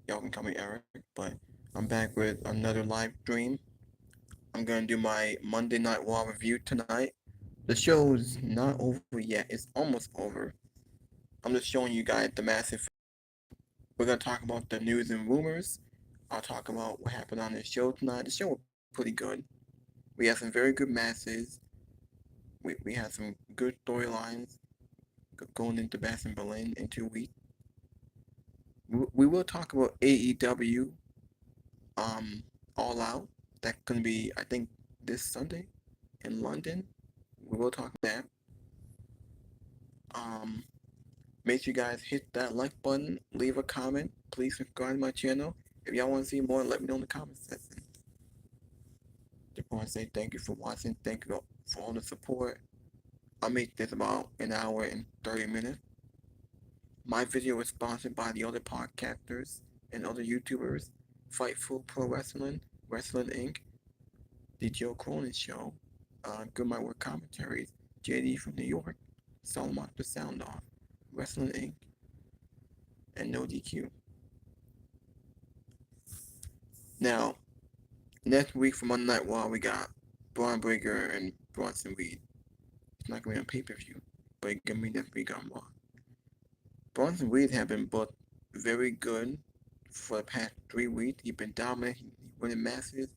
Y'all can call me Eric, but I'm back with another live stream. I'm gonna do my Monday Night Raw review tonight. The show's not over yet, it's almost over. I'm just showing you guys the massive. We're gonna talk about the news and rumors. I'll talk about what happened on the show tonight. The show was pretty good. We had some very good matches. We had some good storylines going into Bass and Berlin in 2 weeks. We will talk about AEW um All Out. That's gonna be I think this Sunday in London. We will talk about that. Um, make sure you guys hit that like button, leave a comment, please subscribe to my channel. If y'all want to see more, let me know in the comment section. Just want to say thank you for watching. Thank you for all the support. I'll make this about an hour and 30 minutes. My video was sponsored by the other podcasters and other YouTubers, Fightful Pro Wrestling, Wrestling Inc., The Joe Cronin Show, Good My Work Commentaries, JD from New York, Solomon the Sound Off, Wrestling Inc., and No DQ. Now, next week for Monday Night Raw, we got Braun Breaker and Bronson Reed. It's not going to be on pay-per-view, but it's going to be next week on Raw. Bronson Reed have been booked very good for the past 3 weeks. He's been dominant. He's winning matches.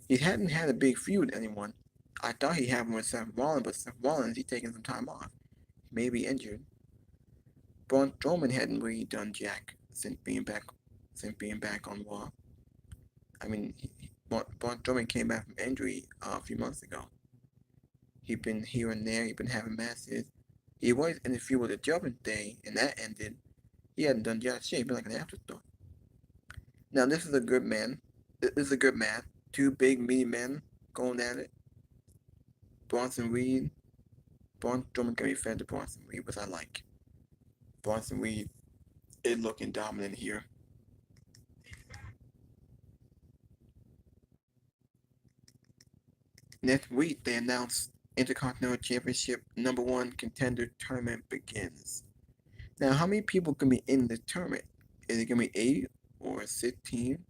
He hadn't had a big feud with anyone. I thought he had one with Seth Rollins, but Seth Rollins, he's taking some time off. Maybe injured. Braun Strowman hadn't really done jack since being back on Raw. I mean, Braun Strowman came back from injury a few months ago. He'd been here and there. He'd been having matches. He was in the feud with the Judgment Day, and that ended. He hadn't done jack shit. He'd been like an afterthought. Now this is a good man. This is a good match. Two big meaty men going at it. Bronson Reed. Braun Strowman can be fed to Bronson Reed, which I like. Bronson Reed is looking dominant here. Next week, they announced Intercontinental Championship #1 contender tournament begins. Now, how many people can be in the tournament? Is it gonna be 8 or 16?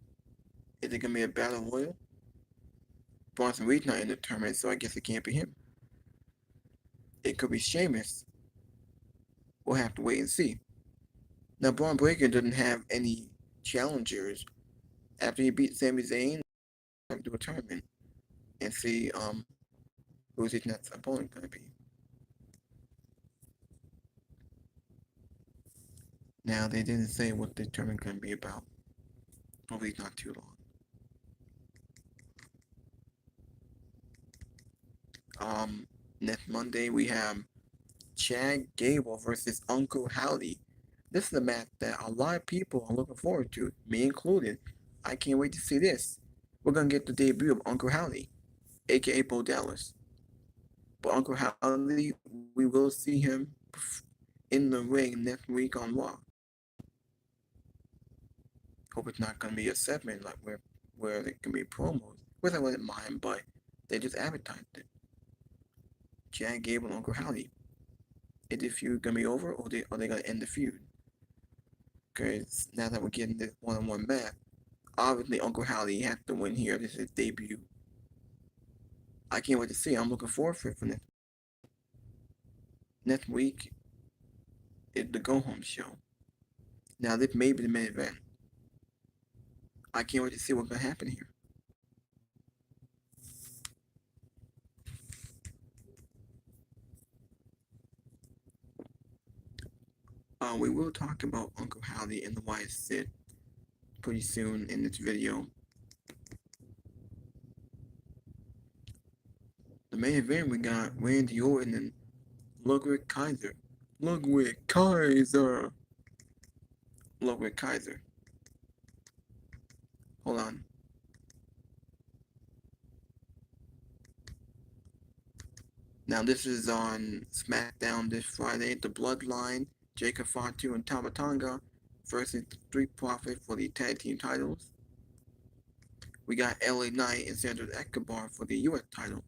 Is it gonna be a battle royal? Bronson Reed's not in the tournament, so I guess it can't be him. It could be Sheamus. We'll have to wait and see. Now, Braun Breaker doesn't have any challengers. After he beat Sami Zayn, do a tournament and see who's his next opponent gonna be. Now they didn't say what the tournament gonna be about. Hopefully it's not too long. Next Monday we have Chad Gable versus Uncle Howdy. This is a match that a lot of people are looking forward to, me included. I can't wait to see this. We're gonna get the debut of Uncle Howdy, aka Bo Dallas. But Uncle Howdy, we will see him in the ring next week on Raw. Hope it's not gonna be a segment like where there can be promos, which I wouldn't mind, but they just advertised it. Chad Gable and Uncle Howdy. Is the feud gonna be over, or are they gonna end the feud? Because now that we're getting this one-on-one match, obviously Uncle Howdy has to win here. This is his debut. I can't wait to see. I'm looking forward for it for next week. Is the Go Home show. Now this may be the main event. I can't wait to see what's gonna happen here. We will talk about Uncle Howdy and the Wyatt Sid pretty soon in this video. The main event we got Randy Orton and Ludwig Kaiser. Ludwig Kaiser. Ludwig Kaiser. Hold on. Now this is on SmackDown this Friday. The Bloodline, Jacob Fatu and Tama Tonga versus the Street Profits for the tag team titles. We got LA Knight and Sandro Escobar for the US title.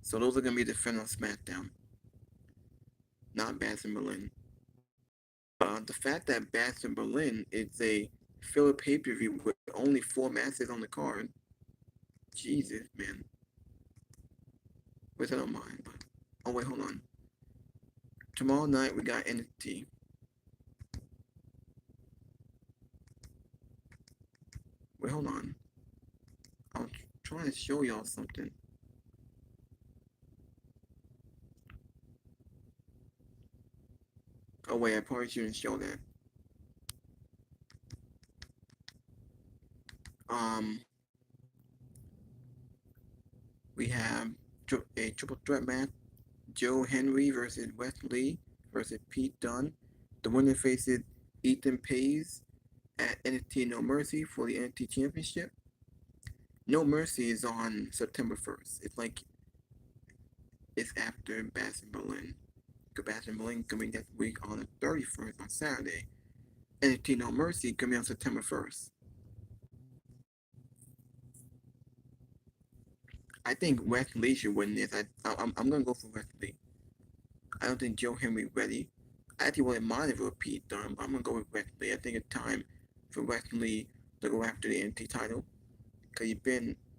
So those are gonna be defended on SmackDown. Not Bass and Berlin. The fact that Bash in Berlin is a filler pay-per-view with only 4 matches on the card, Jesus, man. Which I don't mind, but oh wait, hold on. Tomorrow night we got NXT. Wait, hold on. I was trying to show y'all something. Oh wait, I probably shouldn't show that. Um, we have a triple threat match: Joe Henry versus Wes Lee versus Pete Dunne. The winner faces Ethan Page at NXT No Mercy for the NXT Championship. No Mercy is on September 1st. It's after Bash in Berlin. Bash in Berlin coming next week on the 31st on Saturday. NXT No Mercy coming on September 1st. I think Wes Lee should win this. I'm gonna go for Wes Lee. I don't think Joe Henry ready. I actually wouldn't mind if it were Pete Dunne, but I'm gonna go with Wes Lee. I think it's time for Wes Lee to go after the NXT title because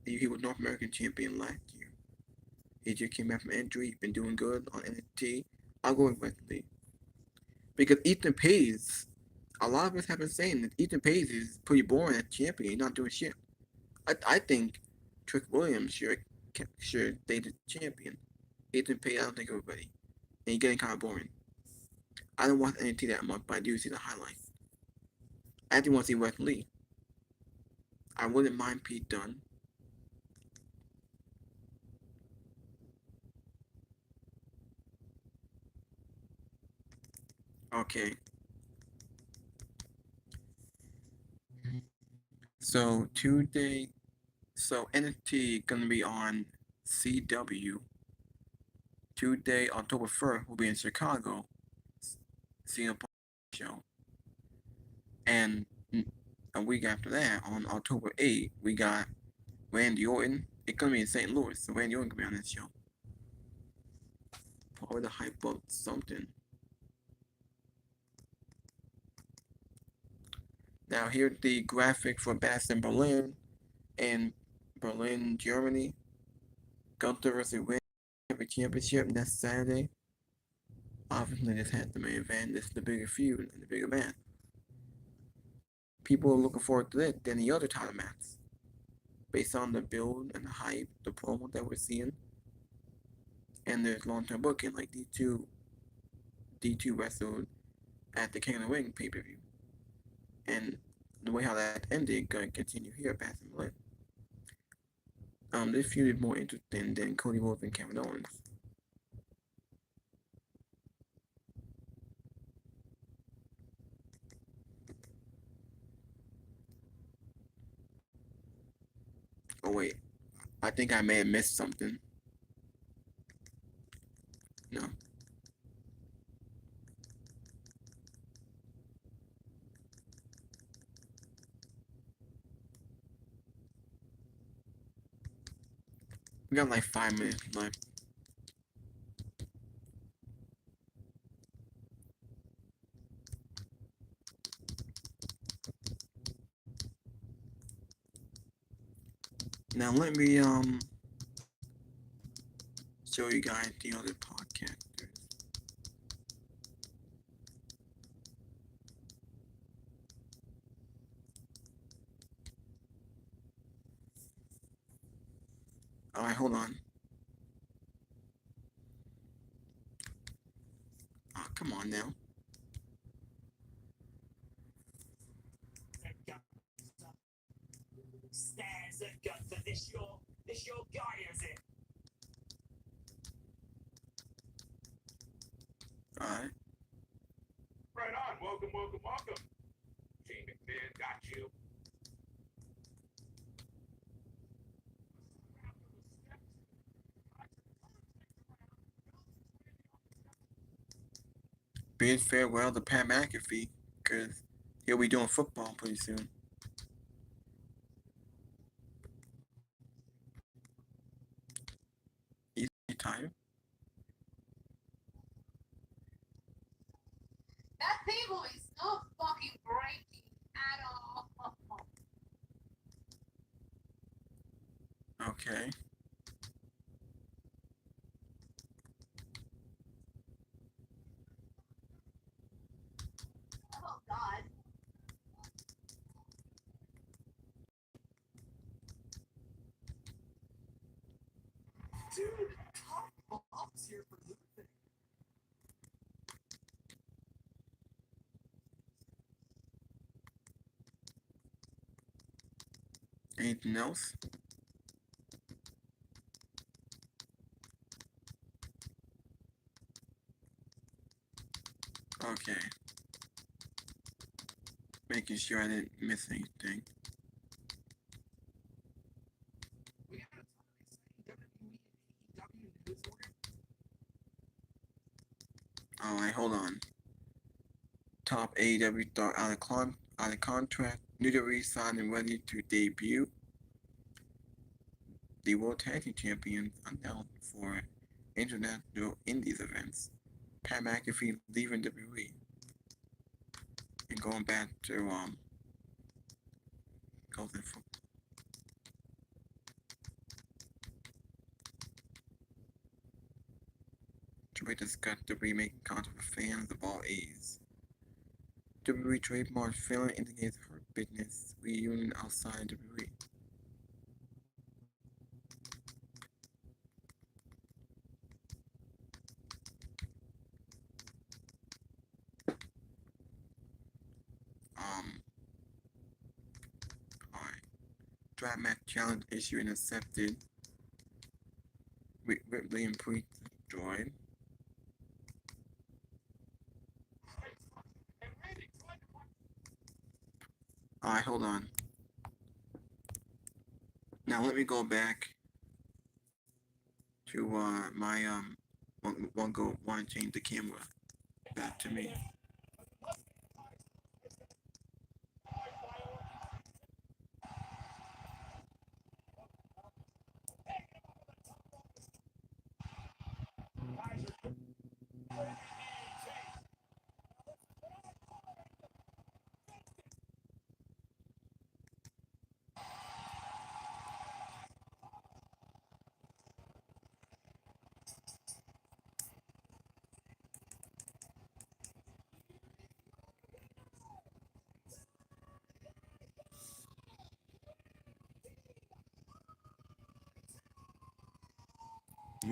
he was North American champion last year. He just came back from injury. He's been doing good on NXT. I'll go with Wes Lee because Ethan Page. A lot of us have been saying that Ethan Page is pretty boring as champion. He's not doing shit. I think Trick Williams should stay the champion. Ethan Page, I don't think everybody. And he's getting kind of boring. I don't watch NXT that much, but I do see the highlights. I actually want to see Wes Lee. I wouldn't mind Pete Dunne. Okay. So Tuesday, so NXT gonna be on CW. Tuesday, October 1st, will be in Chicago. CM Punk show. And a week after that, on October 8th, we got Randy Orton. It's gonna be in St. Louis, so Randy Orton gonna be on this show. Probably to hype up something. Now here's the graphic for Bash in Berlin and Berlin, Germany. Gunther versus Win for championship next Saturday. Obviously, this has the main event. This is the bigger feud and the bigger match. People are looking forward to this than the other title match, based on the build and the hype, the promo that we're seeing, and there's long-term booking. Like D2 wrestled at the King of the Ring pay-per-view, and the way how that ended going to continue here at Bash in Berlin. This feud is more interesting than Cody Rhodes and Kevin Owens. Oh wait, I think I may have missed something. No. We got like 5 minutes left. Now let me show you guys the other podcasters. Alright, hold on. Oh, come on now. Stands at Gunther. This your guy, is it? Alright. Right on. Welcome. Shane McMahon got you. Bid farewell to Pat McAfee, because he'll be doing football pretty soon. He's retired. That table is Okay. Oh God. Dude, top box here for losing. Anything else? Okay. Making sure I didn't miss anything. We got a ton of exciting WWE and AEW news for you. Alright, hold on. Top AEW star out of contract. New WWE signed and ready to debut. The World Tag Team Champions announced for international indies events. Pat McAfee leaving WWE and going back to Golden Football. Triple discussed the remake content for fans of all ages. WWE trademark film indicates her business reunion outside WWE. Um, alright. Draft match challenge issue and accepted. Ripley and Priest joined. Alright, hold on. Now let me go back to my want to change the camera back to me.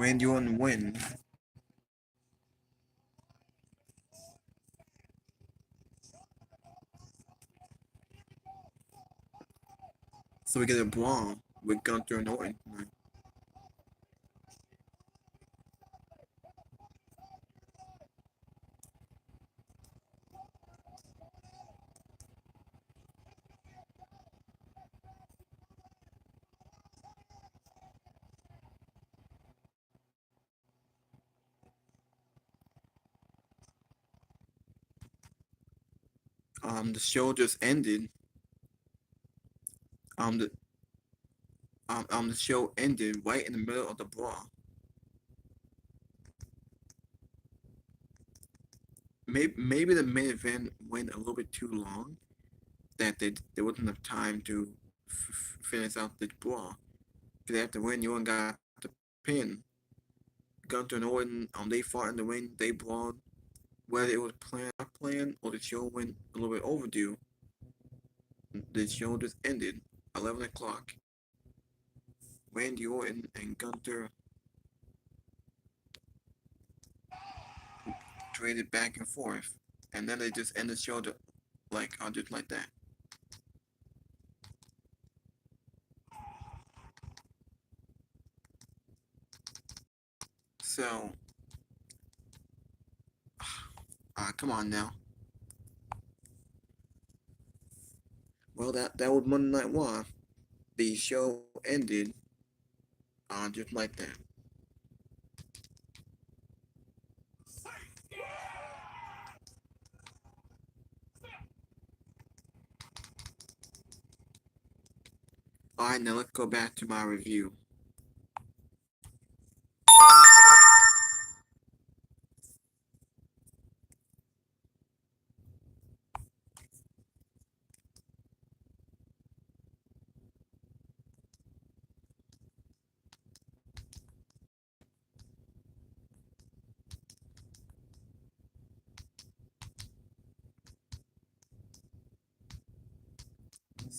Randy Orton wins. So we get a brawl with Gunther and Orton tonight. The show just ended. Um, the the show ended right in the middle of the brawl. Maybe the main event went a little bit too long. That there wasn't enough time to finish out the brawl. Because after when Orton got the pin, Gunther and Orton they fought in the ring. They brawled. Whether it was planned or not planned, or the show went a little bit overdue, the show just ended. 11 o'clock. Randy Orton and Gunther traded back and forth, and then they just end the show just like that. So, come on now. Well, that was Monday Night Raw. The show ended just like that. All right, now let's go back to my review.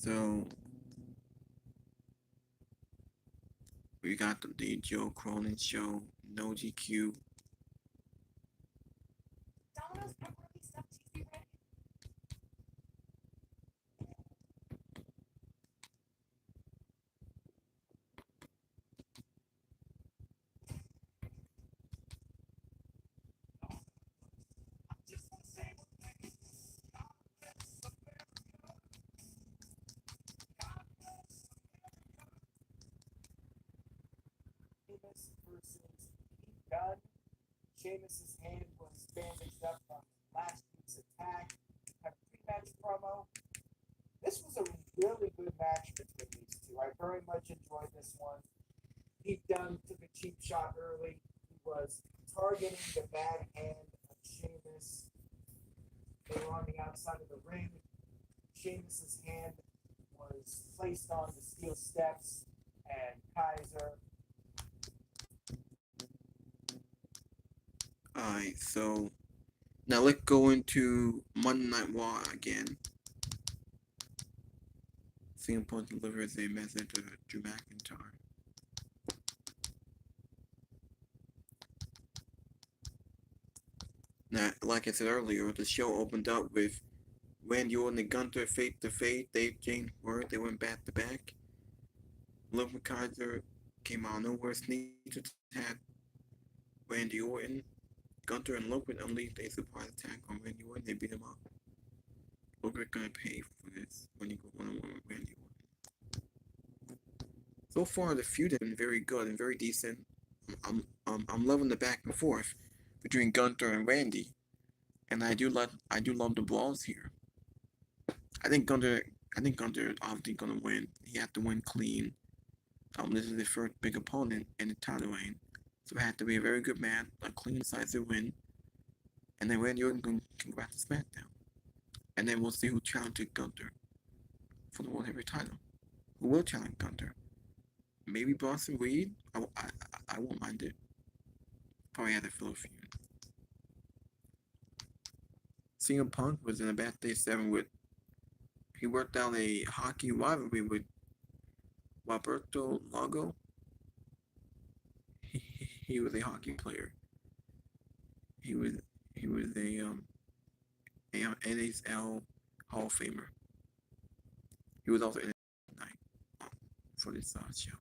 So we got the Joe Cronin show, no GQ. Domino's pepperoni stuffed cheesy bread. I just want to say one thing. God bless America. God bless Sheamus versus Pete Dunne. Sheamus's hand was bandaged up from last week's attack. Had a pre-match promo. This was a really good match between these two. I very much enjoyed this one. Pete Dunne took a cheap shot early. He was targeting the bad hand of Sheamus. They were on the outside of the ring. Sheamus's hand was placed on the steel steps, and Kaiser. Alright, so now let's go into Monday Night Raw again. CM Punk delivers a message to Drew McIntyre. Now, like I said earlier, the show opened up with Randy Orton and Gunther face to face. They exchanged word. They went back to back. Luke McIntyre came out of nowhere, sneaked attack Randy Orton. Gunther and Ludwig unleashed a surprise attack on Randy Orton. They beat him up. Ludwig gonna pay for this when he go one-on-one with Randy Orton. So far, the feud has been very good and very decent. I'm loving the back and forth between Gunther and Randy, and I do love the brawls here. I think Gunther I think Gunther is obviously gonna win. He had to win clean. This is his first big opponent in the title reign, so it had to be a very good match, a clean, decisive win, and then Randy Orton can grab the SmackDown, and then we'll see who challenges Gunther for the World Heavyweight title. Who will challenge Gunther? Maybe Bronson Reed. I won't mind it. Probably had a filler feud. CM Punk was in a bad day 7 with. He worked out a hockey rivalry with Roberto Lago. He was a hockey player. He was he was a NHL Hall of Famer. He was also in tonight for this show.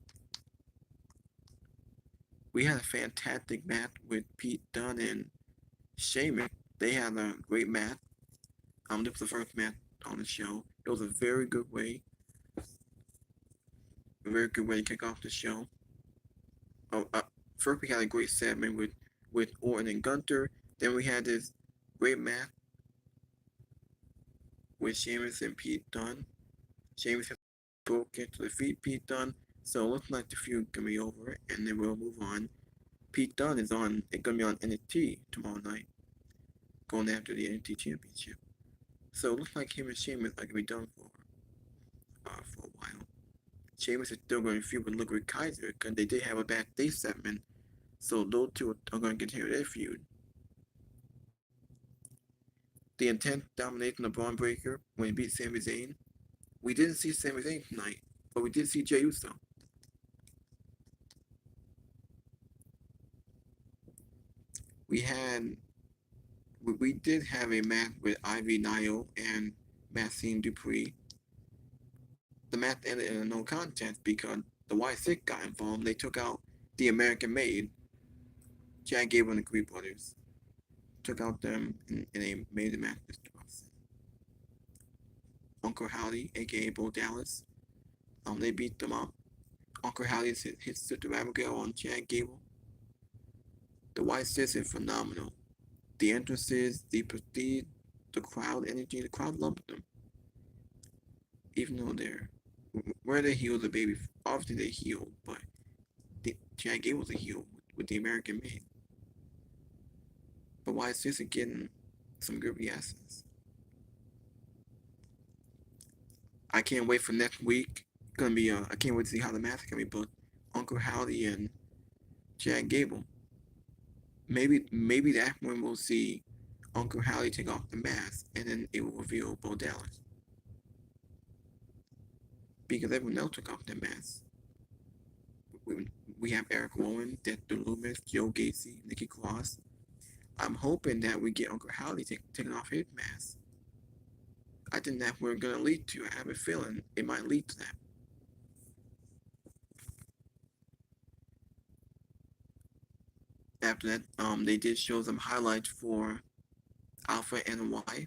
We had a fantastic match with Pete Dunne and Sheamus. They had a great match. This was the first match on the show. It was a very good way to kick off the show. Oh, first we had a great segment with Orton and Gunther. Then we had this great match with Sheamus and Pete Dunne. Sheamus has broken to defeat Pete Dunne, so it looks like the feud can be over, and then we'll move on. Pete Dunne is on. It's gonna be on NXT tomorrow night, going after the NXT Championship. So it looks like him and Sheamus are gonna be done for a while. Sheamus is still going to feud with Ludwig Kaiser because they did have a backstage segment, so those two are going to continue their feud. The intense domination of Braun Breaker when he beat Sami Zayn. We didn't see Sami Zayn tonight, but we did see Jey Uso. We had we did have a match with Ivy Nile and Maxine Dupree. The match ended in a no contest because the White Six got involved. They took out the American Maid, Chad Gable and the Creed Brothers. Took out them in a major match this process. Uncle Howdy, aka Bo Dallas, they beat them up. Uncle Howdy hit Sister Abigail on Chad Gable. The White Six is phenomenal. The entrances, the prestige, the crowd energy, the crowd loved them. Even though where they healed the baby, obviously they healed, but Chad Gable was a heel with the American Maid. But White Six are getting some good reactions. I can't wait for next week. Gonna be I can't wait to see how the match is gonna be booked. Uncle Howdy and Chad Gable. Maybe that when we'll see Uncle Howdy take off the mask and then it will reveal Bo Dallas. because everyone else took off their masks. We, we have Eric Rowan, Dexter Loomis, Joe Gacy, Nikki Cross. I'm hoping that we get Uncle Howdy taking off his mask. I think that we're gonna lead to. I have a feeling it might lead to that. After that, they did show some highlights for Alpha and Y.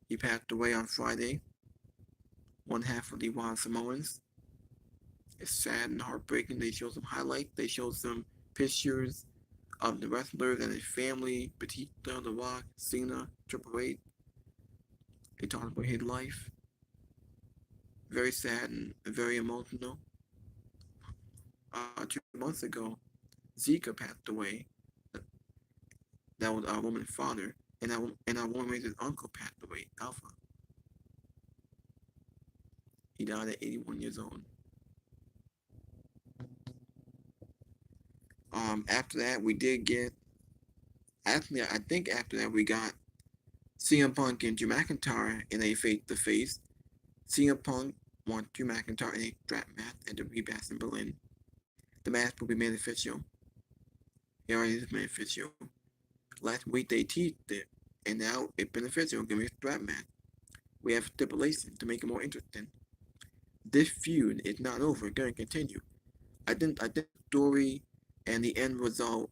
He passed away on Friday. One half of the Wild Samoans. It's sad and heartbreaking. They showed some highlights. They showed some pictures of the wrestlers and his family, Batista, The Rock, Cena, Triple H. They talked about his life. Very sad and very emotional. 2 months ago, Zika passed away. That was our woman's father, and our woman's uncle passed away, Alpha. He died at 81 years old. After that, we did get. Actually, I think after that we got CM Punk and Drew McIntyre in a face-to-face. CM Punk won Drew McIntyre in a strap match at the Rebass in Berlin. The match will be made official. It already is made official. Last week they teased it, and now it's been official. It's gonna be a strap match. We have stipulations to make it more interesting. This feud is not over. It's gonna continue. I think the story and the end result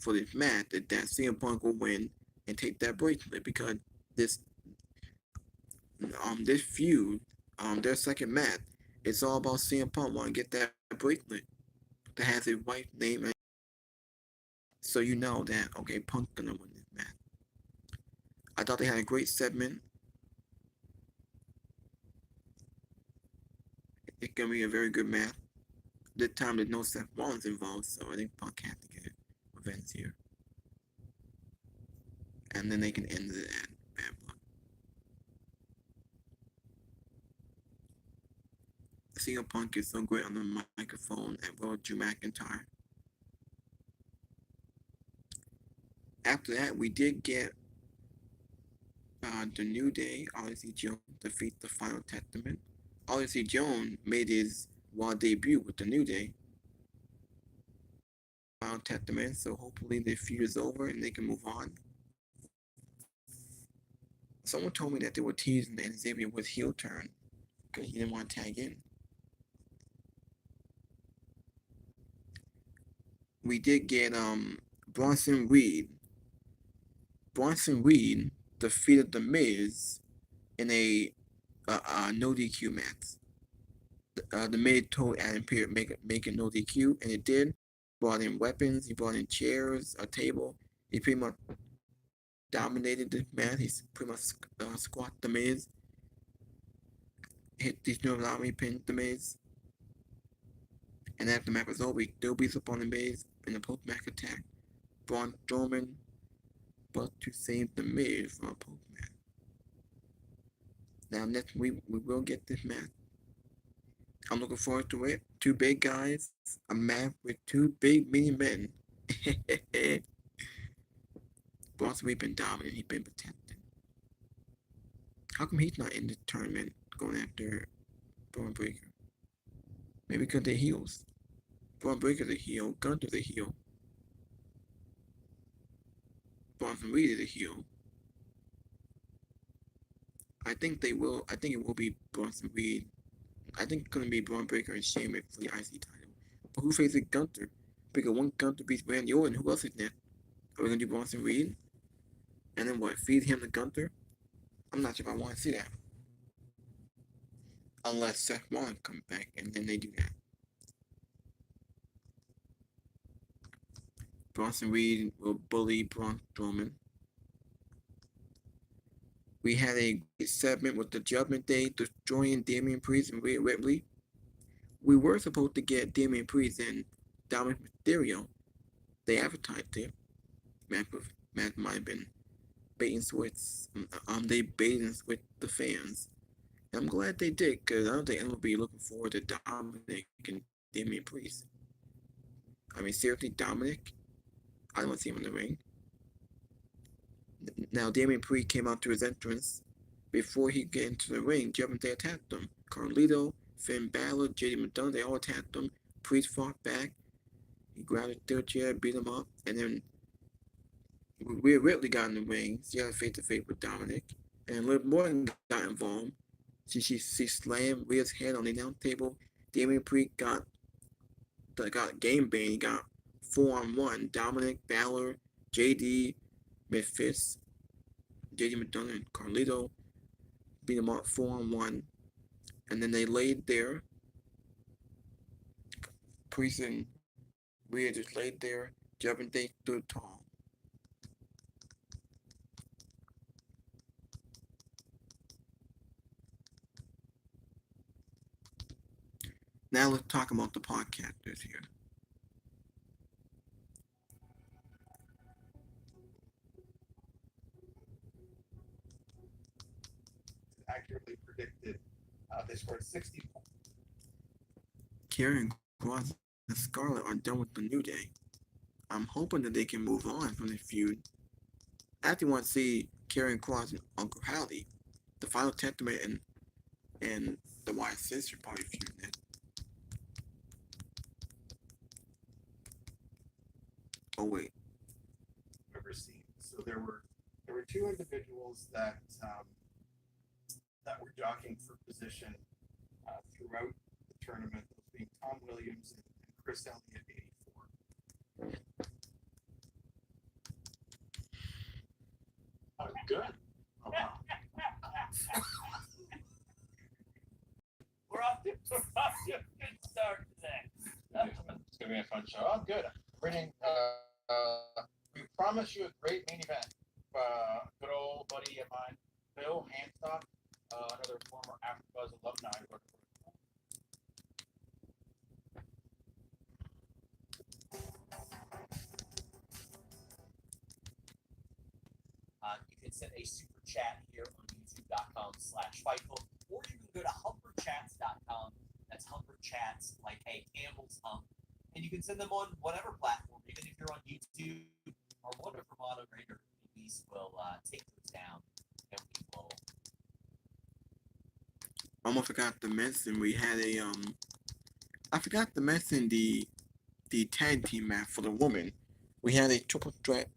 for this match is that CM Punk will win and take that bracelet because this this feud, their second match, it's all about CM Punk wanting to get that bracelet that has his wife's name, and so you know that okay, Punk's gonna win this match. I thought they had a great segment. It's gonna be a very good match. This time there's no Seth Rollins involved, so I think Punk has to get revenge here, and then they can end it at Bad Blood. CM Punk is so great on the microphone, and well, Drew McIntyre. After that, we did get the New Day, Odyssey Jones, defeat the Final Testament. Odyssey Jones made his Raw debut with the New Day. Final Testament, so hopefully the feud is over and they can move on. Someone told me that they were teasing that Xavier was heel turn because he didn't want to tag in. We did get Bronson Reed. Bronson Reed defeated The Miz in a no DQ match. The Miz told Adam Pearce make it no DQ, and it did. Brought in weapons. He brought in chairs, a table. He pretty much dominated the match. He pretty much squat The Miz. Hit these nerve out. He pinned The Miz. And after the match was over, he still beats up on The Miz in a post-match attack. Braun Strowman but to save The Miz from a post-match. Now next week we will get this match. I'm looking forward to it. Two big guys, a match with two big mini men. Bronson Reed been dominant. He's been protected. How come he's not in the tournament going after Braun Breaker? Maybe because they're heels. Braun Breaker's a heel. Gunther's a heel. Bronson Reed is a heel. I think they will. I think it will be Bronson Reed. I think it's gonna be Braun Breaker and Sheamus for the IC title. But who faces Gunther? Because one Gunther beats Randy Orton. Who else is next? Are we gonna do Bronson Reed? And then what? Feed him to Gunther? I'm not sure if I want to see that. Unless Seth Rollins comes back and then they do that. Bronson Reed will bully Braun Strowman. We had a great segment with the Judgment Day destroying Damian Priest and Rhea Ripley. We were supposed to get Damian Priest and Dominic Mysterio. They advertised it. Matt might have been bait and switch. They bait and switch the fans. And I'm glad they did because I don't think anyone will be looking forward to Dominic and Damian Priest. I mean, seriously, Dominic? I don't want to see him in the ring. Now, Damian Priest came out to his entrance. Before he get into the ring, Judgment Day attacked him. Carlito, Finn Balor, JD McDonough, they all attacked him. Priest fought back. He grabbed a third chair, beat him up, and then Rhea Ripley got in the ring. She got a face-to-face with Dominic. And Liv Morgan got involved. She slammed Rhea's head on the announce table. Damian Priest got game banned. He got 4-on-1. Dominic, Balor, JD, Memphis, JD McDonough, and Carlito beat him up 4-on-1. And then they laid there. Priest and Rhea just laid there, jumping things stood tall. Now let's talk about the podcasters here. Accurately predicted. They scored 60 points. Karen Cross and Scarlett are done with the New Day. I'm hoping that they can move on from the feud. I actually want to see Karen Cross and Uncle Howdy, the Final Testament, and the White Sister probably feuding it. Oh wait, Ever seen. So there were two individuals that that were jockeying for position throughout the tournament. Those being Tom Williams and Chris Elliott, 84. Oh, good. Oh, wow. We're off to a good start today. It's gonna be a fun show. Oh, good. Bringing. We promise you a great main event. Good old buddy of mine, Bill Hanstock, another former AfterBuzz alumni. You can send a super chat here on youtube.com/Fightful, or you can go to humperchats.com. That's humperchats, like hey, Campbell's Hump. And you can send them on whatever platform, even if you're on YouTube or whatever moderator. We will take those down, and we will. almost forgot to mention we had I forgot to mention the tag team match for the women. We had a triple threat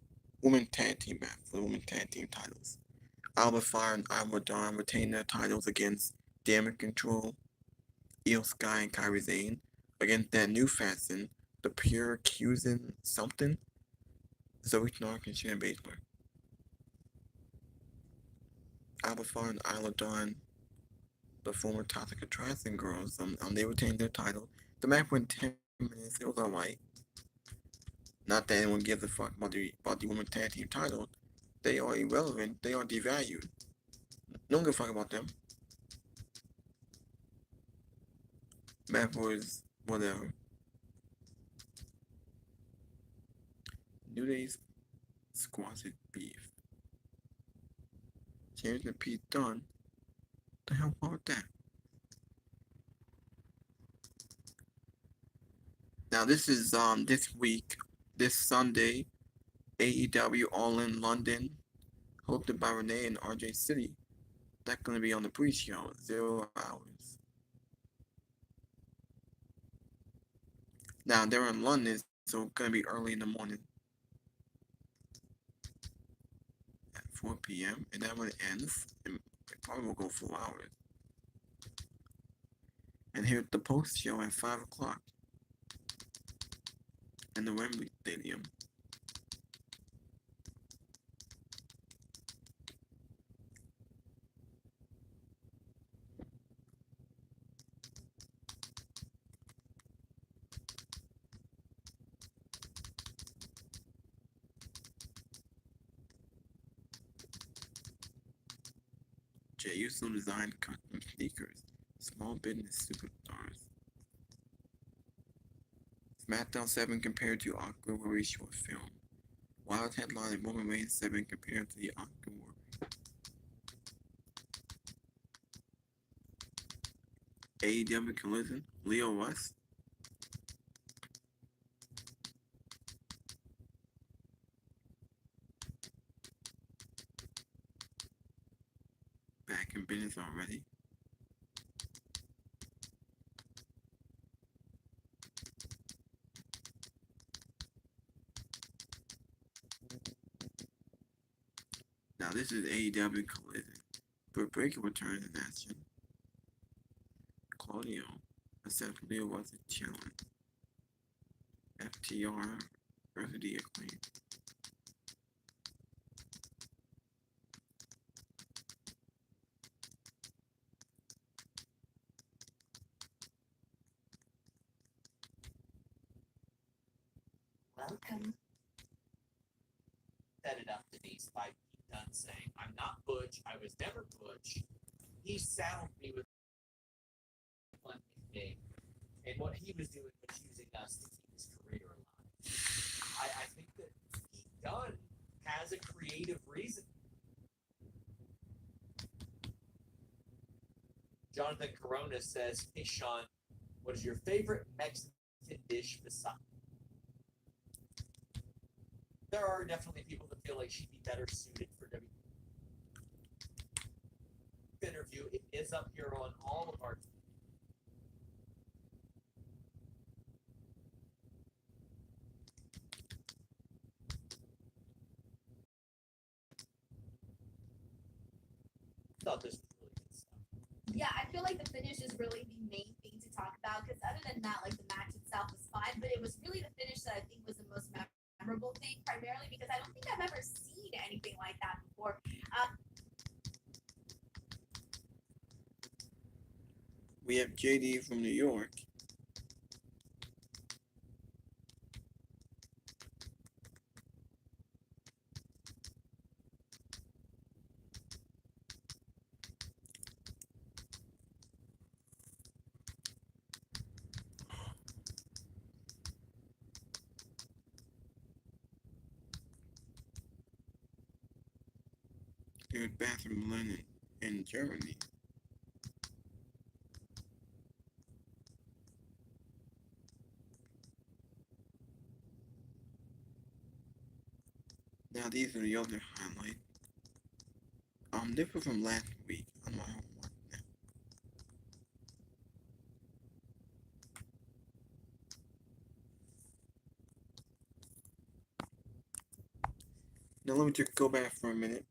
women tag team match for the women tag team titles. Alba Fire and Alba Dawn retained their titles against Damage Control, Io Sky, and Kairi Sane against that new faction, the Pure Cusin something, Zoe Snark and Shayna Baszler. Alba Fire and Isla Dawn, the former Toxic Attraction girls, they retained their title. The match went 10 minutes. It was alright. Not that anyone gives a fuck about the women's tag team titles. They are irrelevant. They are devalued. No one gives a fuck about them. Match was whatever. New Day's squashed beef. James and Pete Dunne. The hell about that? Now this is this week, this Sunday, AEW All in London, hosted by Renee and RJ City. That's gonna be on the pre-show, 0 hours. Now they're in London, so it's gonna be early in the morning. At 4 p.m. and then when it ends, it probably will go 4 hours. And here's the post show at 5 o'clock in the Wembley Stadium. Jay Uso designed custom sneakers. Small business superstars. SmackDown 7 compared to Aqua Warrior short film. Wild headline Roman Reigns 7 compared to the Aqua Warrior. AEW Collision, Leo Russ. Back in business already. Now this is AEW Collision. Britt Baker returns in action. Claudio essentially was a challenge. FTR versus the Acclaim. Welcome. Set it up, Denise, by Pete Dunne saying, I'm not Butch. I was never Butch. He saddled me with one nickname. And what he was doing was using us to keep his career alive. I think that Pete Dunne has a creative reason. Jonathan Corona says, hey, Sean, what is your favorite Mexican dish besides? There are definitely people that feel like she'd be better suited for WWE. Interview. It is up here on all of our. Thought this was really good stuff. Yeah, I feel like the finish is really the main thing to talk about because other than that, like the match itself was fine, but it was really the finish that I think was the most memorable thing, primarily because I don't think I've ever seen anything like that before. We have JD from New York. There's bathroom linen in Germany. Now these are the other highlights. This was from last week on my homework now. Now let me just go back for a minute.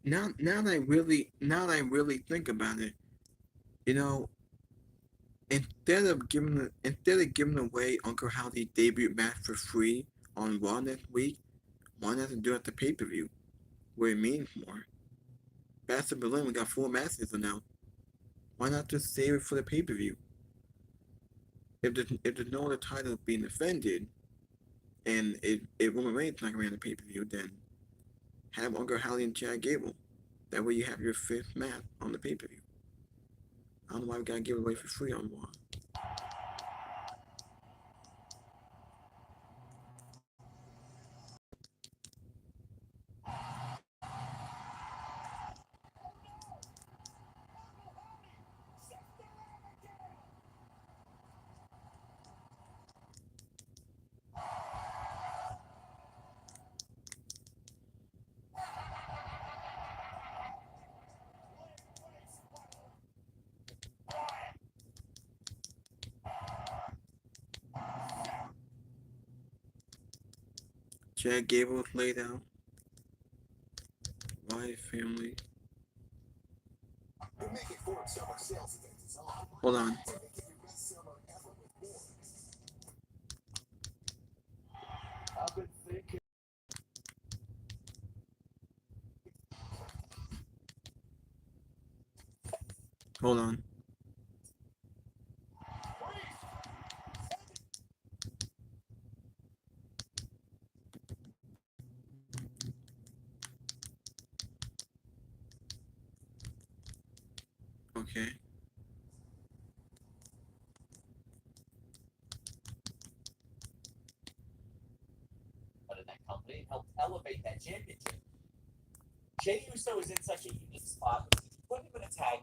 Now that I really think about it, you know, instead of giving away Uncle Howdy's debut match for free on Raw next week, why not do it at the pay per view, where it means more? Bastard Berlin, we got 4 matches now. Why not just save it for the pay per view? If there's no other title being defended, and if Roman Reigns not gonna be on the pay per view, then have Uncle Howdy and Chad Gable. That way you have your 5th match on the pay per view. I don't know why we gotta give it away for free on Raw. Chad Gable laid out. Wyatt family. Hold on. I've been thinking. Hold on. Okay. But in that company helped elevate that championship. Jey Uso is in such a unique spot. If you put him in a tag,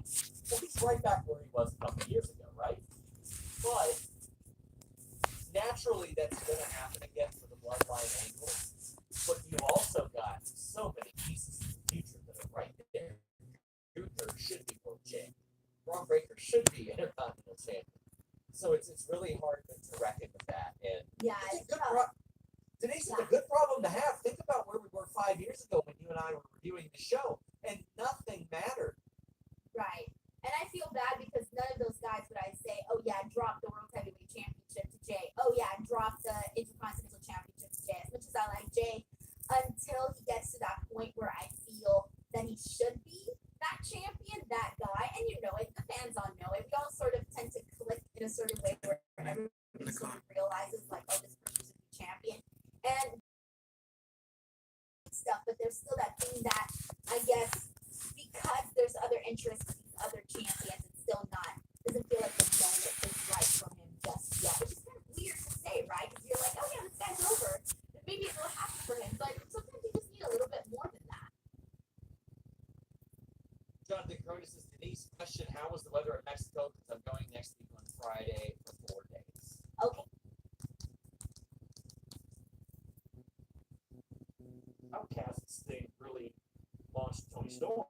well, he's right back where he was a couple of years ago, right? But naturally, that's going to happen again for the bloodline angle. But you've also got so many pieces in the future that are right there. Gunther should be world champion. Braun Breaker should be Intercontinental champion. So it's really hard to reckon with that. And Yeah, it's it's a good Denise, it's a good problem to have. Think about where we were 5 years ago when you and I were reviewing the show, and nothing mattered. right. And I feel bad because none of those guys would I say, oh yeah, drop the World Heavyweight Championship to Jay. Oh yeah, drop the Intercontinental Championship to Jay. As much as I like Jay, until he gets to that point where I feel that he should be that champion, that guy, and you know it, the fans all know it. We all sort of tend to click in a certain way where everybody sort of realizes like, oh, this person's a new champion. And stuff, but there's still that thing that I guess because there's other interests, these other champions, it's still not doesn't feel like the moment is right for him just yet, which is kind of weird to say, right? Because you're like, oh yeah, this guy's over. Maybe it's a little happy for him, but sometimes you just need a little bit more than that. Jonathan Cronin says, Denise, question, how was the weather in Mexico? Because I'm going next week on Friday for 4 days. Okay. Outcast's thing really launched Tony Storm,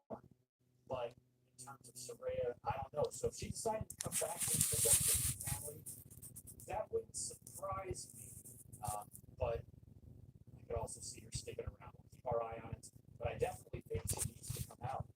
but in terms of Saraya, I don't know. So if she decided to come back into the WWE family, that wouldn't surprise me. But I could also see her sticking around. We'll keep our eye on it. But I definitely think she needs to come out.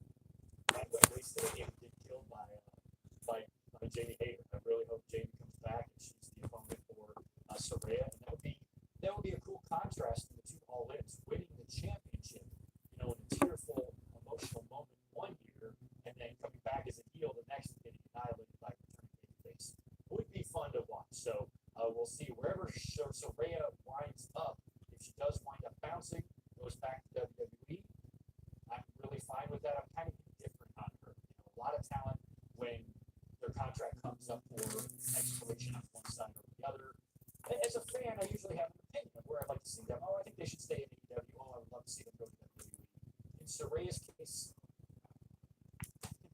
By the way, Ray Stadium did killed by Jamie Hayter. I really hope Jamie comes back and she's the opponent for Saraya, and that would be a cool contrast to the two all-ins, winning the championship, in a tearful, emotional moment one year, and then coming back as a heel the next and getting annihilated by returning babyface. It would be fun to watch. So we'll see wherever Saraya winds up. If she does wind up bouncing, goes back to WWE, I'm really fine with that. I'm kind of indifferent on her. A lot of talent when their contract comes up for expiration on one side or the other. As a fan, I usually have an opinion of where I'd like to see them. Oh, I think they should stay in AEW. Oh, I would love to see them go to WWE. In Saraya's case,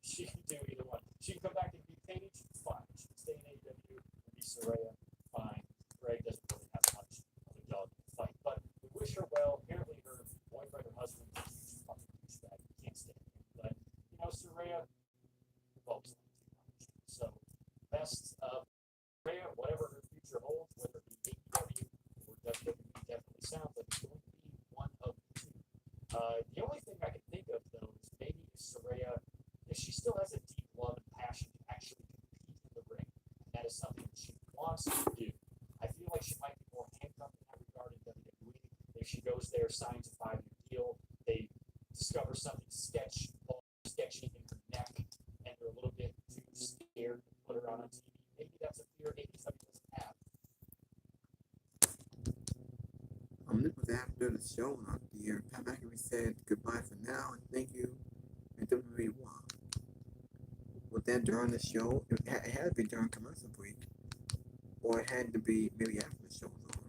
she can do either one. She can come back and be Paige, fine. She can stay in AEW and be Saraya, fine. Greg doesn't really have much of a dog in the fight, but we wish her well. Apparently, her boyfriend or husband is a huge fucking douchebag. You can't stand him. But, Saraya involves them too much. So, best of Saraya, whatever her future holds, whether it be AEW or WWE, definitely sounds like it's going to be one of the two. The only thing I can think of, though, is maybe if Saraya, if she still has a deep love and passion to actually compete in the ring, and that is something that she wants to do. I feel like she might be more handcuffed in that regard in WWE. If she goes there, signs a 5-year deal, they discover something sketchy in her neck, and they're a little bit too scared to put her on TV. Maybe that's a fear AEW doesn't have. This was after the show out here. Pat McAfee said goodbye for now and thank you. And WWE won. Was that during the show? It had to be during commercial break. Or it had to be maybe after the show was over.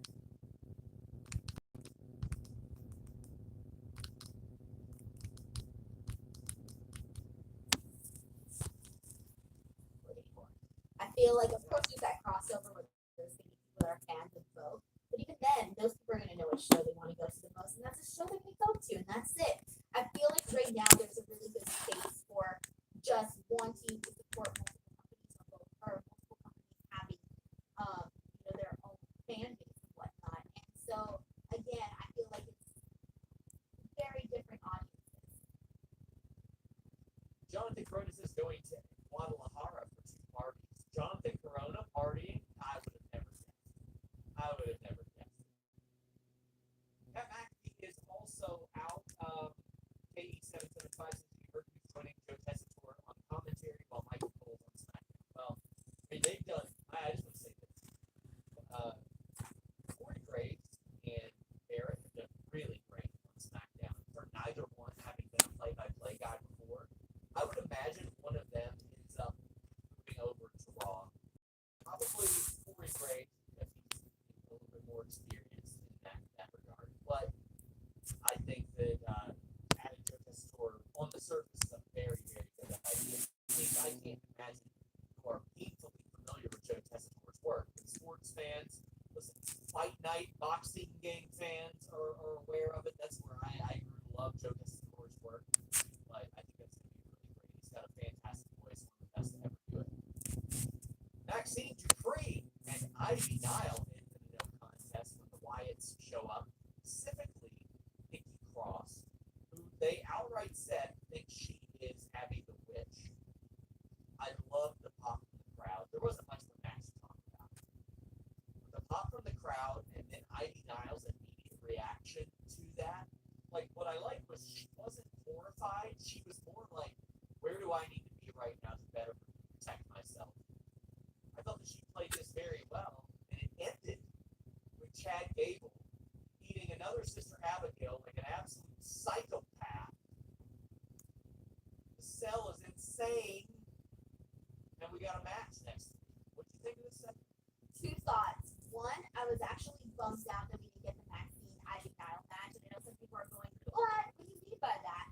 I feel like, of course, there's that crossover with those people that are fans of both. But even then, those people are going to know what show they want to go to the most, and that's a show they go to, and that's it. I feel like right now there's a really good space for just wanting to support multiple companies having, their own fan base and whatnot. And so, again, I feel like Jonathan Corona says going to Guadalajara for 2 parties. Jonathan Corona partying? I would have never guessed. I would have never guessed. Pat McAfee is also out. KE775 says he heard he's joining Joe Tessitore on commentary while Michael Cole's on SmackDown. Well, I mean, they've done. I just want to say this. Corey Graves and Barrett have done really great on SmackDown. For neither one having been a play-by-play guy before, I would imagine one of them ends up moving over to Raw. Probably Corey Graves because he's a little bit more experienced in that regard. But I think that adding Joe Tessitore on the surface is a very, very good idea. I can't imagine who are painfully familiar with Joe Tessitore's work. But sports fans, listen, Fight Night, boxing game fans are aware of it. That's where I grew to love Joe Tessitore's work. But I think that's going to be really great. He's got a fantastic voice, one of the best to ever do it. Maxine Dupree and Ivy Nile in the no contest when the Wyatts show up. Specifically, Nikki Cross, who they outright said thinks she is Abby the Witch. I love the pop from the crowd. There wasn't much of a match to talk about. The pop from the crowd and then Ivy Niles' immediate reaction to that. Like, what I liked was she wasn't horrified. She was more like, where do I need to be right now to better protect myself? I felt that she played this very well, and it ended with Chad Gable beating another Sister Abigail like an absolute psychopath. The cell is insane, and we got a match next week. What do you think of this segment? 2 thoughts. One, I was actually bummed out that we didn't get the Maxine Ivy Nile match, and I know some people are going, what do you mean by that?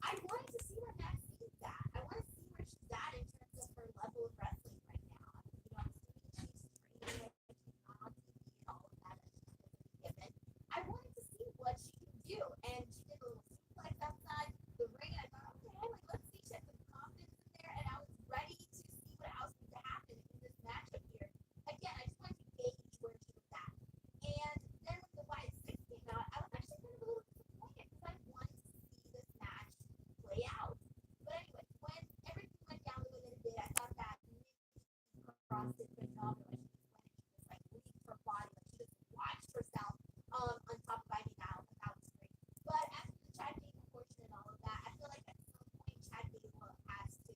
I wanted to see where Maxine's at. I want to see where she's at in terms of her level of wrestling right now. You know, I'm assuming she's training, she's not on TV, and all of that is given. I wanted to see what she can do, and she did a little suplex outside the ring, and I thought, okay, like, let's see, she had some confidence in there, and I was ready to see what else was to happen in this matchup here. Again, I just wanted to gauge where she was at. And then when the Wyatt 6 came out, I was actually kind of a little disappointed because I wanted to see this match play out. But anyway, when everything went down the way that it did, I thought that Nikki Cross did phenomenal. She just went and she just like leaped her body, like she just watched herself on top of Ivy Nile, and that was great. But after the Chad Gable portion and all of that, I feel like at some point Chad Gable has to.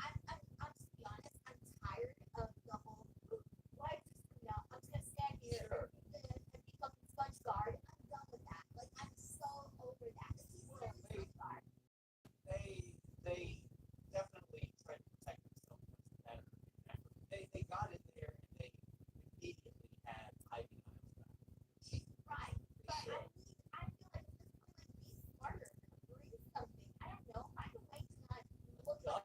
I think I'm just be honest. I'm tired of the whole. Why is this coming out? I'm just gonna stand here and be fucking sponge guard. I'm done with that. Like, I'm so over that. He's literally sponge guard. They definitely tried to protect themselves much better. They got in there and they immediately had Ivy Niles back. Right. But I feel like at this point, like, be smarter. Bring something. I don't know. Find a way to not look like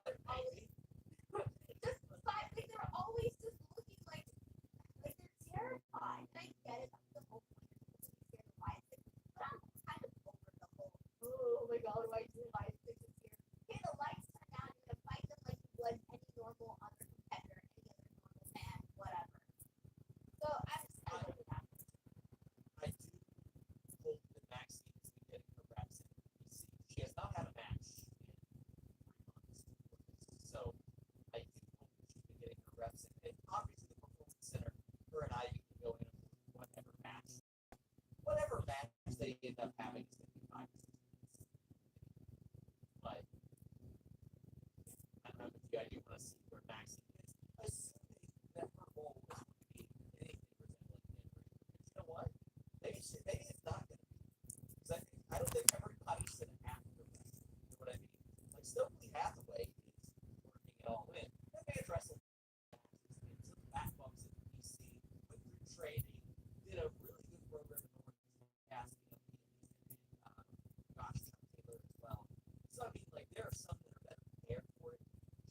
they're always they're always just looking like they're terrified. And I get it. That's the whole point of people to be scared of Wyatt Six. But I'm kind of over the whole, oh my god, why do Wyatt Six is here? Okay, the lights turn down, you're gonna fight them like you would any normal other competitor, any other normal man, whatever. So I'm just kind of over that. I do hope that Maxine is getting her reps in DC. She has not had a match in 3 months. So I do hope that she's been getting her reps in. And obviously the Performance Center, her and Ivy can go in whatever match. Whatever match they end up having is going to be 5 or 6 minutes. But I don't know if you guys do want to see where Maxine is. Assuming that her role is going to be anything resembling in-ring. Because you know what? Maybe it's not going to be. Because I don't think everybody's going to have to wrestle. You know what I mean? Like, Stokely Hathaway is working it all in. That man's wrestled matches in some back bumps in DC, went through training, did a really good program in Orange Cassidy and Josh Taylor as well. So I mean, like, there are some that are better prepared for it.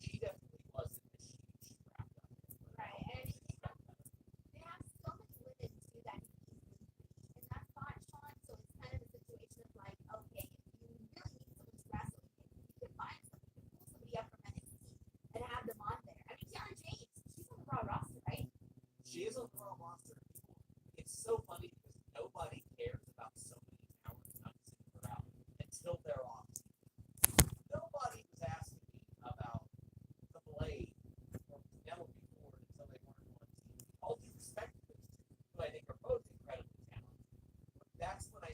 She definitely wasn't as she wrapped up in. Right, and they have so many women too that can easily be in that spot, Sean. So it's kind of a situation of like, okay, if you really need someone to wrestle, you can find somebody, you can pull somebody up from NXT and have them on there. I mean, Kiana James, she's on the Raw roster, right? She is on the Raw roster. It's so funny because nobody cares about so many talents not sitting her out until they're off. Nobody was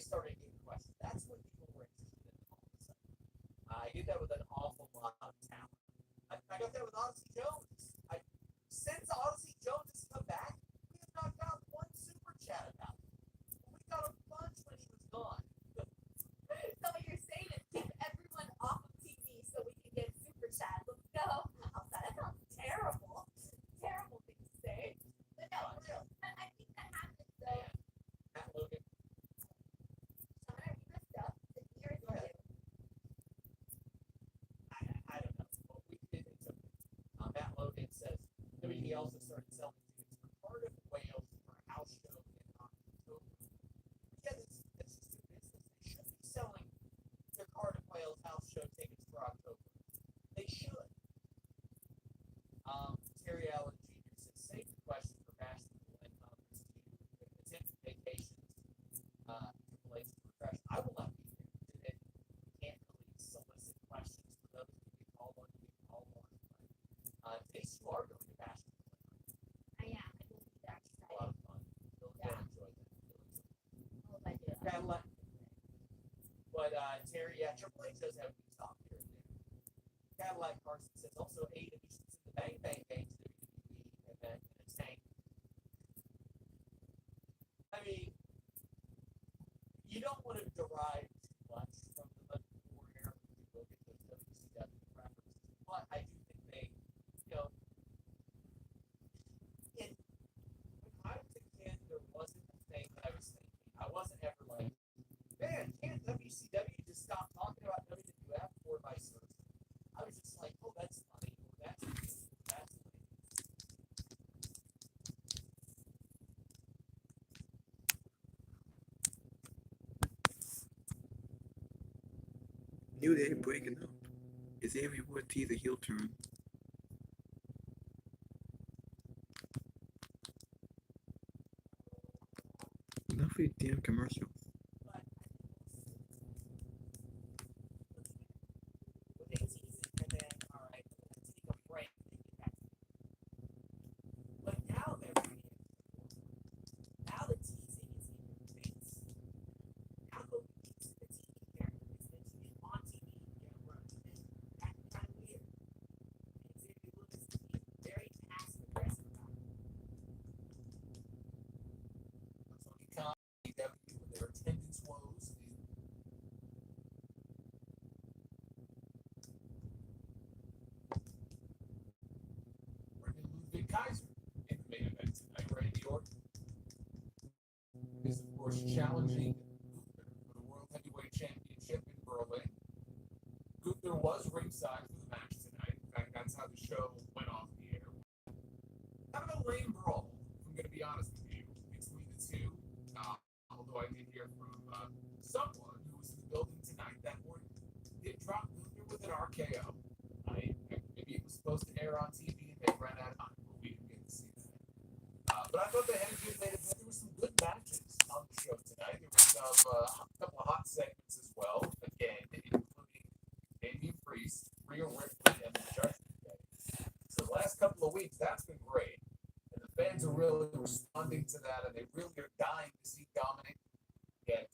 started getting questions. That's when people were interested in all of a sudden. I did that with an awful lot of talent. I got that with Odyssey Jones. Since Odyssey Jones has come back, we have not got one super chat about it. We got a bunch when he was gone. So what you're saying is keep everyone off of TV so we can get super chat. Let's go. Outside. That sounds terrible. Terrible thing to say. But no, for real. But I think that happens though. Matt Logan. Connor, you messed up. The year is Go ahead. due. I don't know. What we did is Matt Logan says WWE also started selling tickets for Cardiff, Wales for a house show in October. Yeah, that's just good business. They should be selling their Cardiff, Wales house show tickets for October. They should. Terry Allen Jr. says, save the question for basketball and Congress to attempt vacations to place to refresh. I will not be here today. We can't really solicit questions for those who get called on. Today's you are going to basketball. I am. I will be there. It's a lot of fun. You'll enjoy that. Oh, I do. Cadillac. But Terry, yeah, Triple H does have good talk here and there. Cadillac Carson says also AEW should send the Bang Bang Bang to WWE and then in a tank. I mean, you don't want to derive too much from the Lucky Warrior when you look at those WCW references, but I do think they, when I was a kid, there wasn't a thing that I was thinking. I wasn't ever like, man, can't WCW just stop talking about WWF or vice versa? I was just like, oh, that's funny, or that's funny, or that's funny. New Day breaking up. Is every word tease a heel turn? Enough of these damn commercials. But they tease it, and then, all right, let's take a break and then get back to it. But now they're bringing it. Now the teasing is in your face. Now Logan keeps the TV character is mentioned on TV. Yeah, right. That's kind of weird. And Xavier Woods is very passive aggressive about it. Tony Khan, AEW, with their attendance woes. Bringing Ludwig Kaiser in the main event tonight. Randy Orton is, of course, challenging Gunther for the World Heavyweight Championship in Berlin. Gunther was ringside for the match tonight. In fact, that's how the show went off the air. Kind of a lame brawl, if I'm going to be honest with you, between the two. Although I did hear from someone who was in the building tonight that Orton did drop Gunther with an RKO. Maybe it was supposed to air on TV and they ran out of time, but we didn't get to see that. But I thought they had a good main event. There were some good matches on the show tonight. There was a couple of hot segments as well, again, including Damian Priest, Rhea Ripley, and the Judgment Day. So the last couple of weeks, that's been great. And the fans are really responding to that, and they really are dying to see Dominic get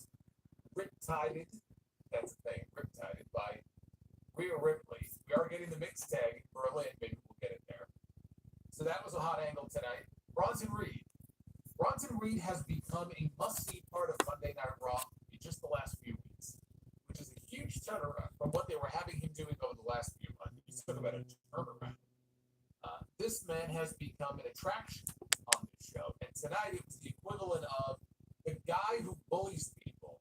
rip-tided. That's the thing, rip-tided by Rhea Ripley. We are getting the mixed tag in Berlin. Maybe we'll get it there. So that was a hot angle tonight. Bronson Reed. Bronson Reed has become a must-see part of Monday Night Raw in just the last few weeks, which is a huge turnaround from what they were having him doing over the last few months. You talk about a turnaround. This man has become an attraction on the show, and tonight it was the equivalent of the guy who bullies people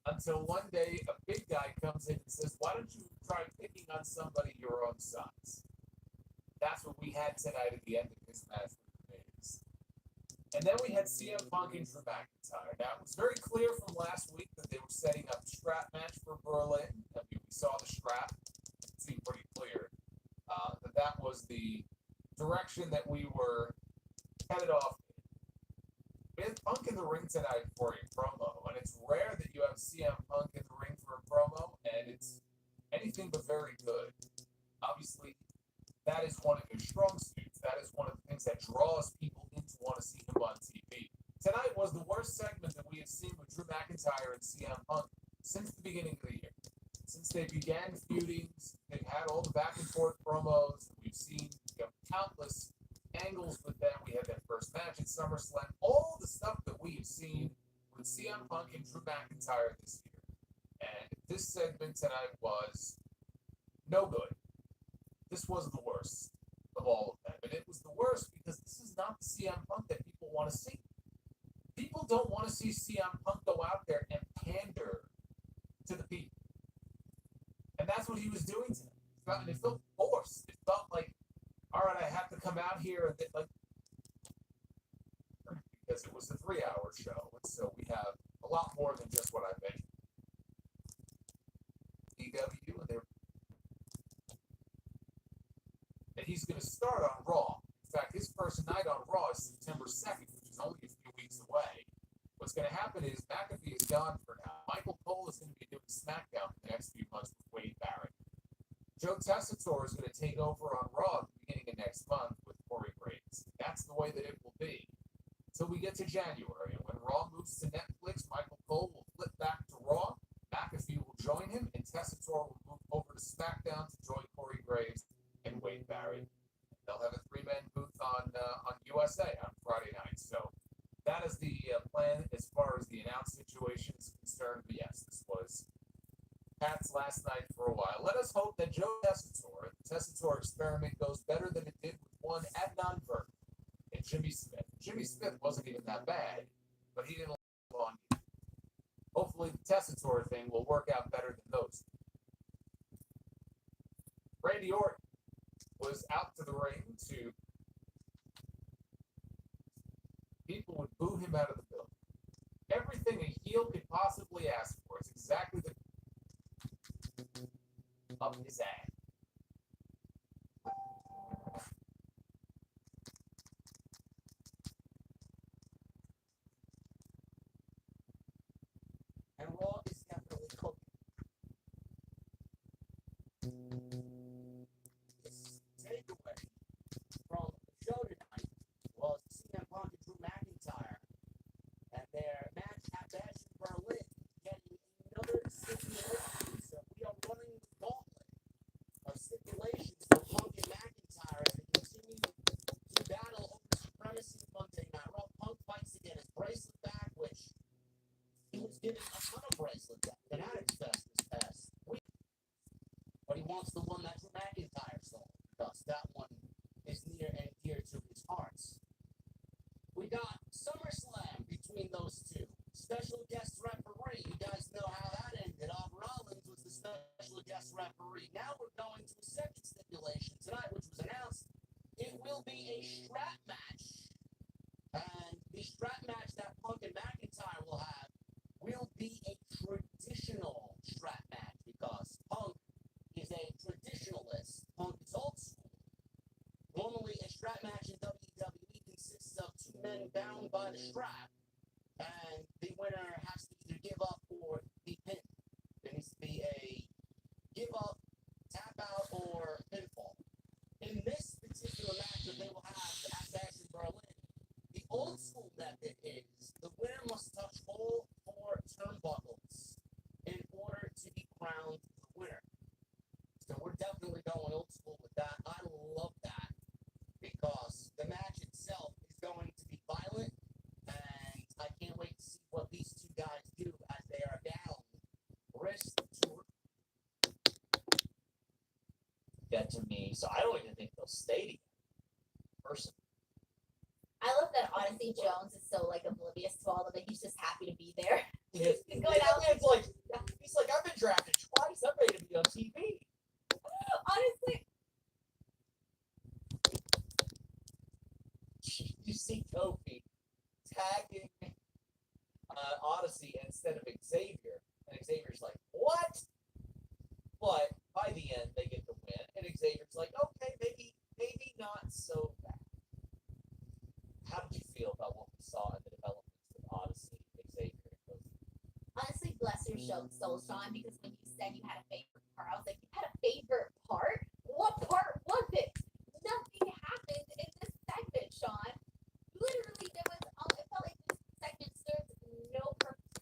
until one day a big guy comes in and says, why don't you try picking on somebody your own size? That's what we had tonight at the end of his match with the Miz. And then we had CM Punk and Drew McIntyre. Now, it was very clear from last week that they were setting up a strap match for Berlin. I mean, we saw the strap. It seemed pretty clear that was the direction that we were headed off in. We had Punk in the ring tonight for a promo, and it's rare that you have CM Punk in the ring for a promo, and it's anything but very good. Obviously, that is one of his strong suits. That is one of the things that draws people in to want to see him on TV. Tonight was the worst segment that we had seen with Drew McIntyre McIntyre and CM Punk since the beginning of the year. Since they began feuding, they've had all the back and forth promos. We've seen countless angles with them. We had that first match at SummerSlam. All the stuff that we have seen with CM Punk and Drew McIntyre this year. And this segment tonight was no good. This was the worst of all of them. And it was the worst because this is not the CM Punk that people want to see. People don't want to see CM Punk go out there and pander to the people. And that's what he was doing tonight. And it felt forced. It felt like, all right, I have to come out here and like, because it was a 3-hour show. And so we have a lot more than just what I mentioned. EW, and he's going to start on Raw. In fact, his first night on Raw is September 2nd, which is only a few weeks away. What's going to happen is McAfee is gone for now. Michael Cole is going to be doing SmackDown for the next few months with Wade Barrett. Joe Tessitore is going to take over on Raw at the beginning of next month with Corey Graves. That's the way that it will be until we get to January. And when Raw moves to Netflix, Michael Cole will flip back to Raw. McAfee will join him, and Tessitore will move over to SmackDown to join Corey Graves and Wade Barrett. They'll have a 3-man booth on USA on Friday night. So that is the plan as far as the announced situation is concerned. But yes, this was Pat's last night for a while. Let us hope that Joe Tessitore, the Tessitore experiment, goes better than it did with one Adnan Virk and Jimmy Smith. Jimmy Smith wasn't even that bad, but he didn't last long either. Hopefully the Tessitore thing will work out better than those. Randy Orton was out to the ring to people would boo him out of the building. Everything a heel could possibly ask for. It's exactly the up his ass. And Raw is definitely cooking. This takeaway from the show tonight was CM Punk and Drew McIntyre and their match at Bash in Berlin getting another stipulation. So we are running the gauntlet of stipulations for Punk and McIntyre as they continue to battle over supremacy Monday Night Raw. Punk fights to get his bracelet back, which he was given a ton of bracelets at Fanatics Fest this past week. But he wants the one that Drew McIntyre sold because that one is near and dear to his heart. We got SummerSlam between those two. Special guest referee. You guys know how that ended. Rollins was the special guest referee. Now we're going to a second stipulation tonight, which was announced. It will be a strap match. And the strap match that Punk and McIntyre will have will be a traditional strap match because Punk is a traditionalist. Punk is old school. Normally, a strap match in WWE consists of 2 men bound by the strap, and the winner has to either give up or be pinned. There needs to be a give up, tap out, or pinfall. In this particular match that they will have at Bash in Berlin, the old school method is the winner must touch all 4 turnbuckles in order to be crowned the winner. So we're definitely going old school with that. I love that because the match itself is going to be violent, and I can't wait to see what these two guys do as they are down wrist to Get to me, so I don't even think they'll stay together. Personally. I love that Odyssey Jones is so like oblivious to all of it. He's just happy to be there. Yeah. He's going out It's like he's like, I've been drafted twice. I'm ready to be on TV. honestly. You see Kofi tagging Odyssey instead of Xavier, and Xavier's like, what? But by the end, they get the win, and Xavier's like, okay, maybe not so bad. How did you feel about what we saw in the developments with Odyssey, Xavier, and Kofi? Honestly, bless your soul, Sean, because when you said you had a favorite part, I was like, you had a favorite part? What part was it? Nothing happened in this segment, Sean. Literally, there was, it felt like this segment served no purpose.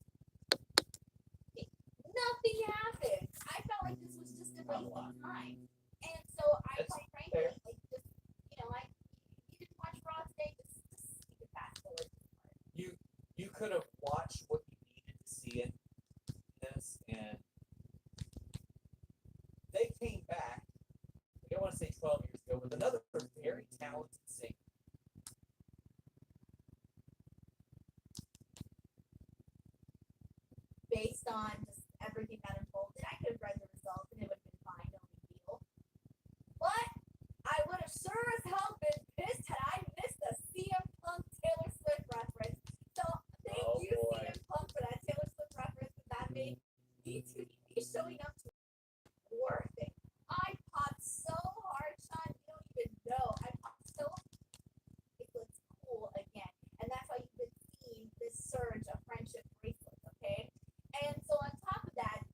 could have watched what you needed to see in this, and they came back, I don't want to say 12 years ago, with another very talented singer. Based on just everything that unfolded, I could have read the results and it would have been fine, no big deal. But I would have sure as hell been pissed had I missed the CM Punk Taylor Swift reference. So thank you, boy. CM Punk, for that Taylor Swift reference, because that made me showing up to worth it. I popped so hard, Sean, you don't even know. I popped so it looks cool again. And that's why you've been seeing this surge of friendship bracelets, okay? And so on top of that,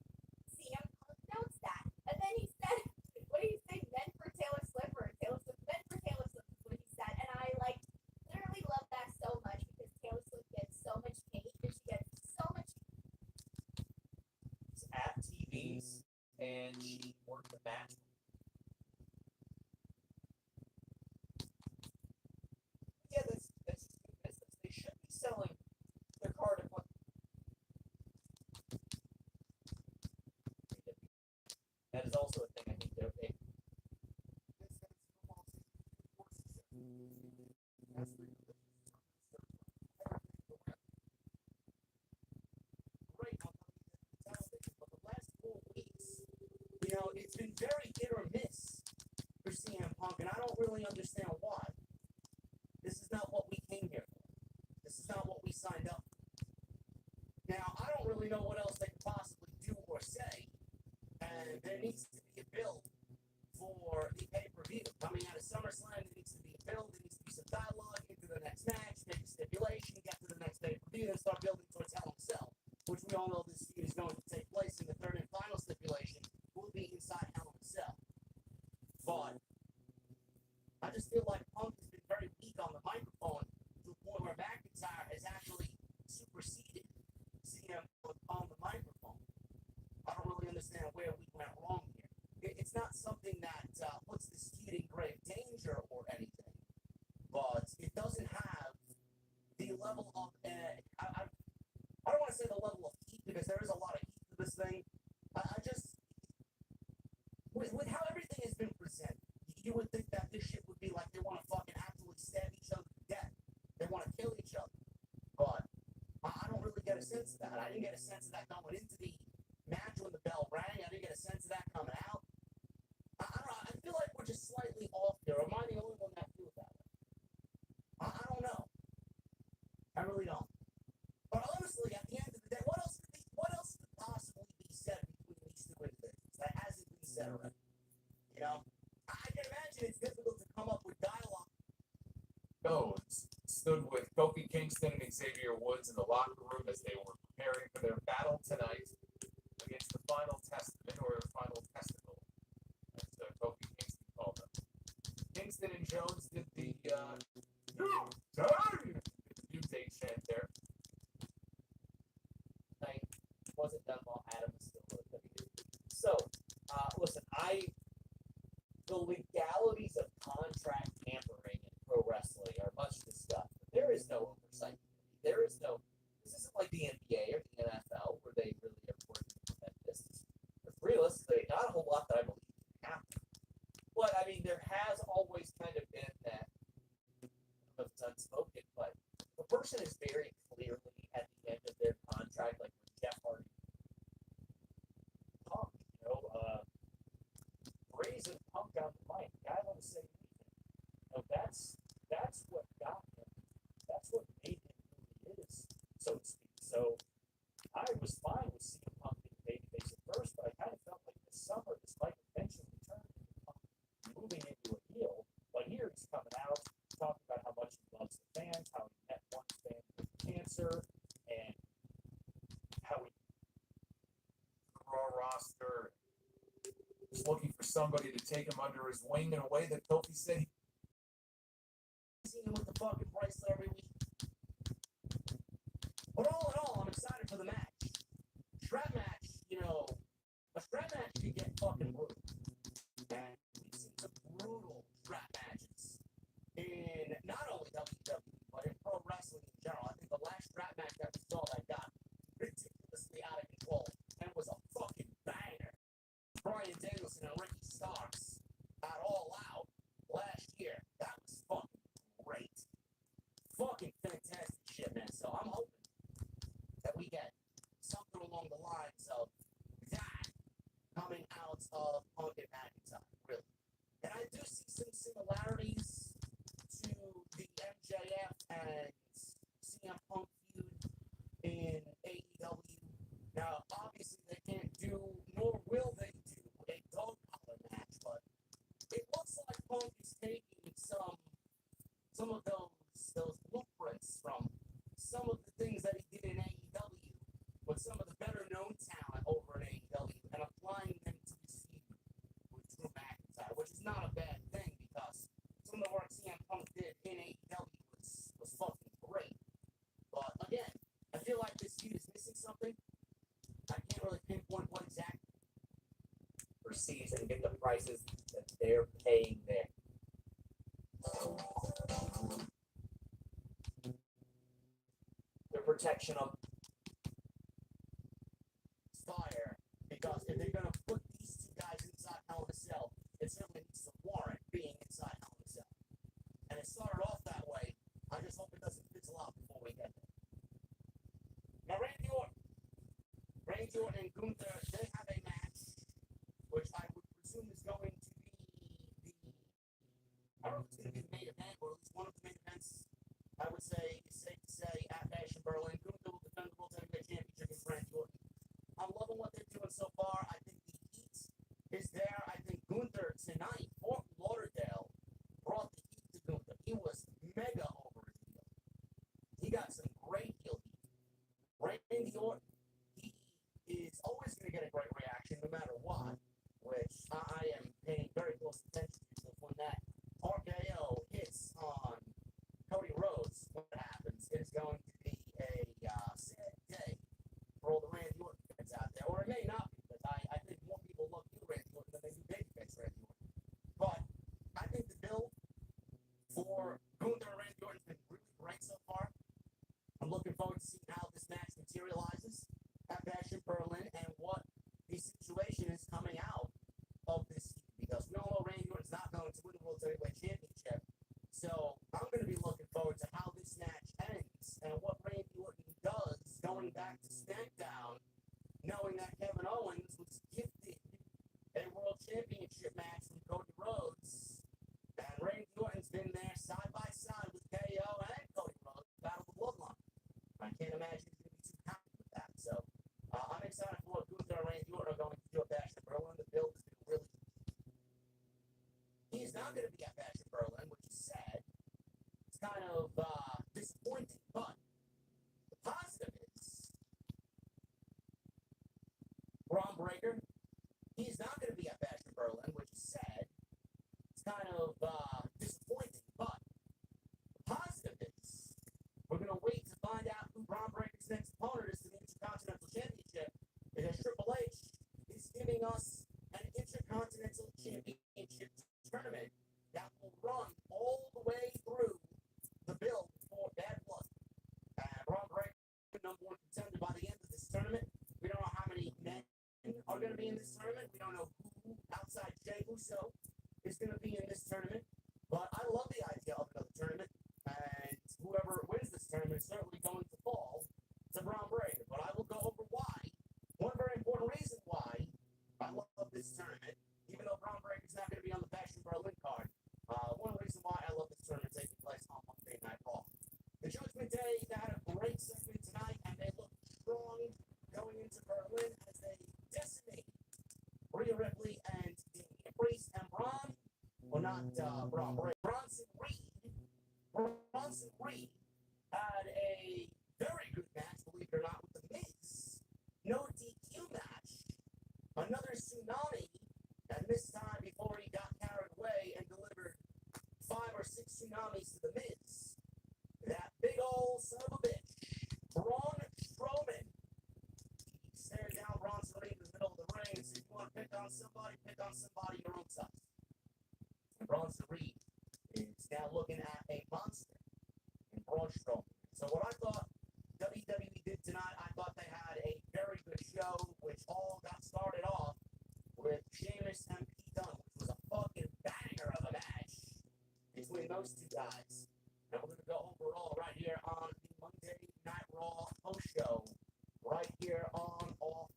CM Punk notes that. And then he said, what did he say? Men for Taylor Swift or Taylor Swift? Men for Taylor Swift is what he said. And I literally love that so much because Taylor Swift gets so much hate and she gets so much At TVs, and she worked the match. Yeah, that's just good business. They should be selling their card at what. That is also a thing I think they're paying. Great on television, but the last 4 weeks, it's been very hit or miss for CM Punk, and I don't really understand why. This is not what we came here for. This is not what we signed up for. Now, I don't really know what else they could possibly do or say, and there needs to be a build for the pay-per-view. Coming out of SummerSlam, there needs to be a build, there needs to be some dialogue into the next match, make a stipulation, get to the next pay-per-view, and start building towards Hell in a Cell, which we all know this feud is going to take place in the third and final stipulation will be inside Hell in a Cell. But I just feel like Punk has been very weak on the microphone to the point where McIntyre has actually superseded CM Punk on the microphone. I don't really understand where we went wrong here. It's not something that puts this feud in grave danger or anything, but it doesn't have the level of I don't want to say the level of heat because there is a lot of heat to this thing. I just with how everything has been presented, you would think that this shit would be like they want to fucking absolutely stab each other to death. They want to kill each other, but I don't really get a sense of that. I didn't get a sense of that going into the match when the bell rang. I didn't get a sense of that coming out. I don't know. I feel like we're just slightly off here. Am I the only one that feels that way? I don't know. I really don't. But honestly, at the end of the day, what else could possibly be said between these two individuals that hasn't been said already? I can imagine it's difficult to come up with dialogue. Jones stood with Kofi Kingston and Xavier Woods in the locker room as they were preparing for their battle tonight against the Final Testament, or Final Testicle, as Kofi Kingston called them. Kingston and Jones did the mutate chant there. Night wasn't done while Adam was still with WWE. So, listen, the legalities of contract tampering in pro wrestling are much discussed. But there is no oversight. This isn't like the NBA or the NFL where they really are working to prevent this. But realistically, not a whole lot that I believe can happen. But, I mean, there has always kind of been that, I don't know if it's unspoken, but the person is very clearly at the end of their contract, like when Jeff Hardy Punk, brazen Punk on the mic. Guy won't say anything. That's what got him. That's what made him who he is, so to speak. So I was fine with CM Punk being babyface at first, but I kind of felt like this summer this might eventually turn into Punk moving into a heel. But here he's coming out, talking about how much he loves the fans, how he met one fan with cancer, and how he Raw roster was looking for somebody to take him under his wing in a way that Kofi said see him with the fucking bracelet every week. But all in all, I'm excited for the match. Strap match, a strap match can get fucking brutal. And we've seen some brutal strap matches in not only WWE, but in pro wrestling in general. I think the last strap match that was Starks at All Out last year. That was fucking great. Fucking fantastic shit, man. So I'm hoping that we get something along the lines of that coming out of Punk and McIntyre, really. And I do see some similarities to the MJF and CM Punk feud in AEW. Now, obviously, they can't do, nor will they do, a dog collar match, but it looks like Punk is taking some of those blueprints from some of the things that he did in AEW with some of the better known talent over in AEW and applying them to his feud with Drew McIntyre, which is not a bad thing because some of the work CM Punk did in AEW was fucking great. But again, I feel like this feud is missing something. I can't really pinpoint what exactly. For season, get the prices that they're paying there. The protection of fire, because if they're gonna put these two guys inside Hell in a Cell, it certainly needs to warrant being inside Hell in a Cell. And it started off that way. I just hope it doesn't fizzle out before we get there. Now, Randy Orton and Gunther, they have a match, which I would presume is going to be I don't know if it's going to be the main event, or at least one of the main events. I would say it's safe to say at Bash in Berlin, Gunther will defend the World Heavyweight Championship against Randy Orton. I'm loving what they're doing so far. I think the heat is there. I think Gunther tonight, Fort Lauderdale, brought the heat to Gunther. He was mega over his heel. He got some great heel heat. Randy Orton, he is always going to get a great reaction no matter what, which I am paying very close attention to. So when that RKO hits on Cody Rhodes, what happens is going to be a sad day for all the Randy Orton fans out there. Or it may not be, because I think more people love new Randy Orton than they do babyface Randy Orton. But I think the build for Gunther and Randy Orton has been really great so far. I'm looking forward to seeing how this match materializes at Bash in Berlin and what the situation is coming out of this season. Because we all know Randy Orton's not going to win the World Heavyweight Championship. So I'm going to be looking forward to how this match ends and what Randy Orton does going back to SmackDown, knowing that Kevin Owens was gifted a World Championship match from Cody Rhodes. And Randy Orton's been there side by side with KO and Cody Rhodes, battle the bloodline. I can't imagine he's going to be too happy with that. So I'm excited for what Gunther and Randy Orton are going to do at Bash in Berlin. The build has been really. He's not going to be at Bash in Berlin, which is sad. It's kind of disappointing, but the positive is Braun Breaker. He's not going to be at Bash in Berlin, which is sad. It's kind of disappointing, but the positive is we're going to wait to find out who Braun Breaker's next opponent is for the Intercontinental Championship, because Triple H is giving us an Intercontinental Championship tournament that will run all the way through the build for Bad Blood. Braun Breaker, number one contender by the end of this tournament. We don't know how many men are going to be in this tournament. We don't know who outside Jey Uso is going to be in this tournament. But I love the idea of another tournament. And whoever wins this tournament is certainly going to fall to Braun Breaker. But I will go over why. One very important reason why I love this tournament, even though Braun Breaker is not going to be on the Bash in Berlin card. One reason why I love this tournament taking place on Monday Night Raw. The Judgment Day, they had a great segment tonight, and they look strong going into Berlin as they decimate Rhea Ripley and Damian Priest and Braun. Well, not Braun Breaker. Bronson Reed had a very good match, believe it or not, with The Miz. No DQ match. Another tsunami, and this time before he got carried away and delivered 5 or 6 tsunamis to The Miz. That big old son of a bitch, Braun Strowman. He stared down Bronson Reed in the middle of the ring and said, "You want to pick on somebody your own size." And Bronson Reed is now looking at a monster in Braun Strowman. So what I thought WWE did tonight, I thought they had a very good show, which all got started off with Sheamus and Pete Dunne, which post show right here on Off.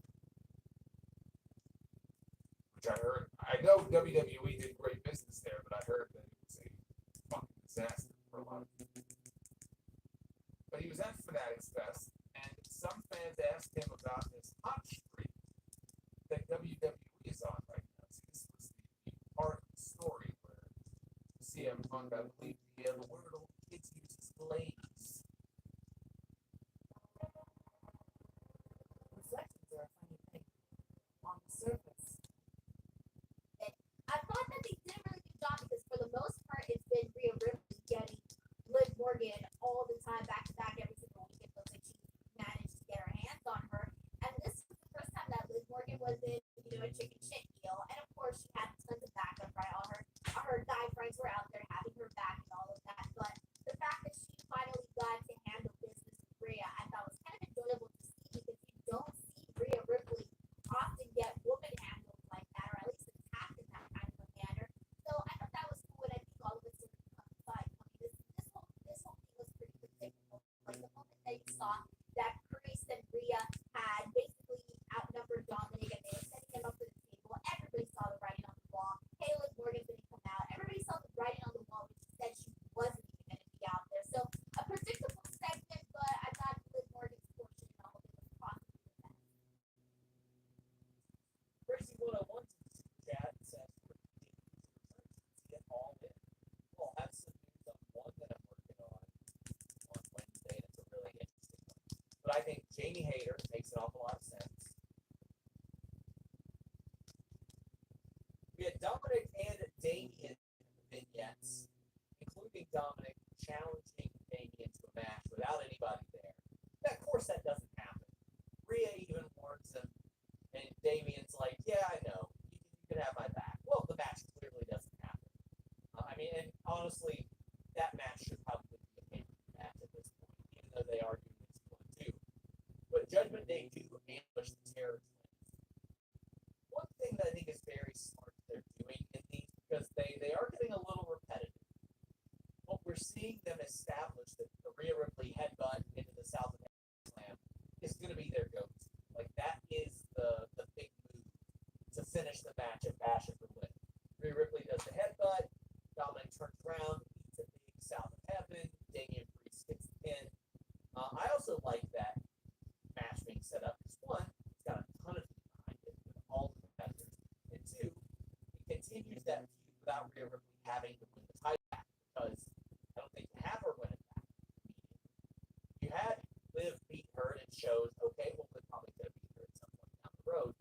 Which I heard. I know WWE did great business there, but I heard that it was a fucking disaster for a lot of people. But he was at Fanatics Fest, and some fans asked him about this hot streak that WWE is on right now. See, this was the part of the story where CM Punk, I believe, the word old kids use is glaze. Reflections are a funny thing. On the surface, I thought that they did a really good job because for the most part, it's been Rhea Ripley getting Liv Morgan all the time, back to back, every single week. It feels like she managed to get her hands on her. And this was the first time that Liv Morgan was in, a chicken shit deal. And of course, she had tons of backup, right? All her guy friends were out there having her back and all of that. But the fact that she finally got to handle business with Rhea, I thought was kind of enjoyable to see because you don't see Rhea Ripley often get woman handled like that, or at least attacked in that kind of a manner. So I thought that was cool, and I think all of us sort of coincide. This whole thing was pretty predictable. Like the moment that you saw that Priest and Rhea had basically outnumbered Dominic and they were setting him up for the table, everybody saw the writing on the wall. Hey, Liv Morgan's gonna come out. Everybody saw the writing on the wall, which said she wasn't even gonna be out there. So a predictable segment, but I thought Liv Morgan's portion and all of it was possibly the best. Gracie 101 to the super chat says get all in. Well, I'll have some news on one that I'm working on Wednesday, and it's a really interesting one. But I think Jamie Hayter makes an awful lot of sense. We had Dominic and Damian vignettes, including Dominic challenging Damian to a match without anybody there. Now, of course, that doesn't happen. Rhea even warns him, and Damian's like, "Yeah, I know. You can have my back." Well, the match clearly doesn't happen. And honestly, that match should probably be a pay-per-view match at this point, even though they are doing this one too. But Judgment Day 2 ambushed the Terror Twins. One thing that I think is very smart they're doing in these, because they are getting a little repetitive. What we're seeing them establish that the Rhea Ripley headbutt into the South American Slam is going to be their go-to. Like, that is the big move to finish the match and bash it for win. Rhea Ripley does the headbutt. Dominic turns around, eats a big South of Heaven. Damian Priest gets the pin. I also like that match being set up because one, it's got a ton of heat behind it with all the competitors, and two, it continues that feud without Rhea Ripley having to win the title back because I don't think you have her win it back immediately. You had Liv beat her, and it shows okay, well, Liv probably could have beat her at some point down the road,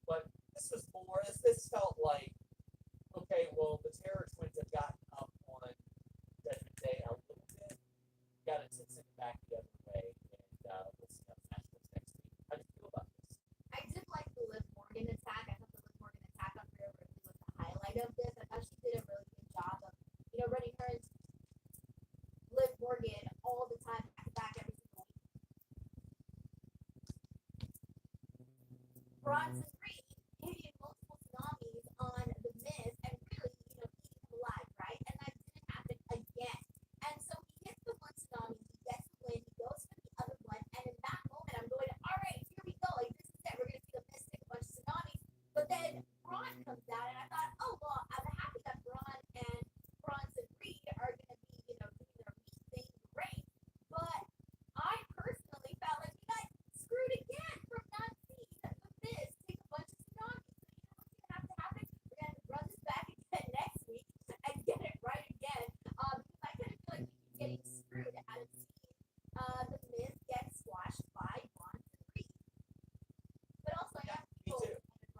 but this was more. This felt like okay, well, the Terror Twins have gotten up on Judgment Day a little bit. Got it to send it back the other way, and we'll see how the match goes next week. How do you feel about this? I did like the Liv Morgan attack. I thought the Liv Morgan attack on Rhea Ripley was the highlight of this. I thought she did a really good job of, running her and Liv Morgan all the time, back to back, every single week. Bronson Reed hitting multiple tsunamis on the Miz and really, eating him alive, right? And that didn't happen again. And so he hits the one tsunami, he gets the win, he goes for the other one, and in that moment, I'm going, all right, here we go. Like, this is it. We're going to see the Miz take a bunch of tsunamis. But then Braun comes out, and I thought, oh, well, I'm happy that Braun and Bronson Reed are going to be, doing their meat thing great. But I personally felt like we got screwed again from not seeing the Miz take a bunch of tsunamis. So what's going to have to happen? We're going to have to run this back again next week and get it right again. Because I kind of feel like we keep getting screwed out of seeing the Miz get squashed by Bronson Reed. But also, I got Me people too. and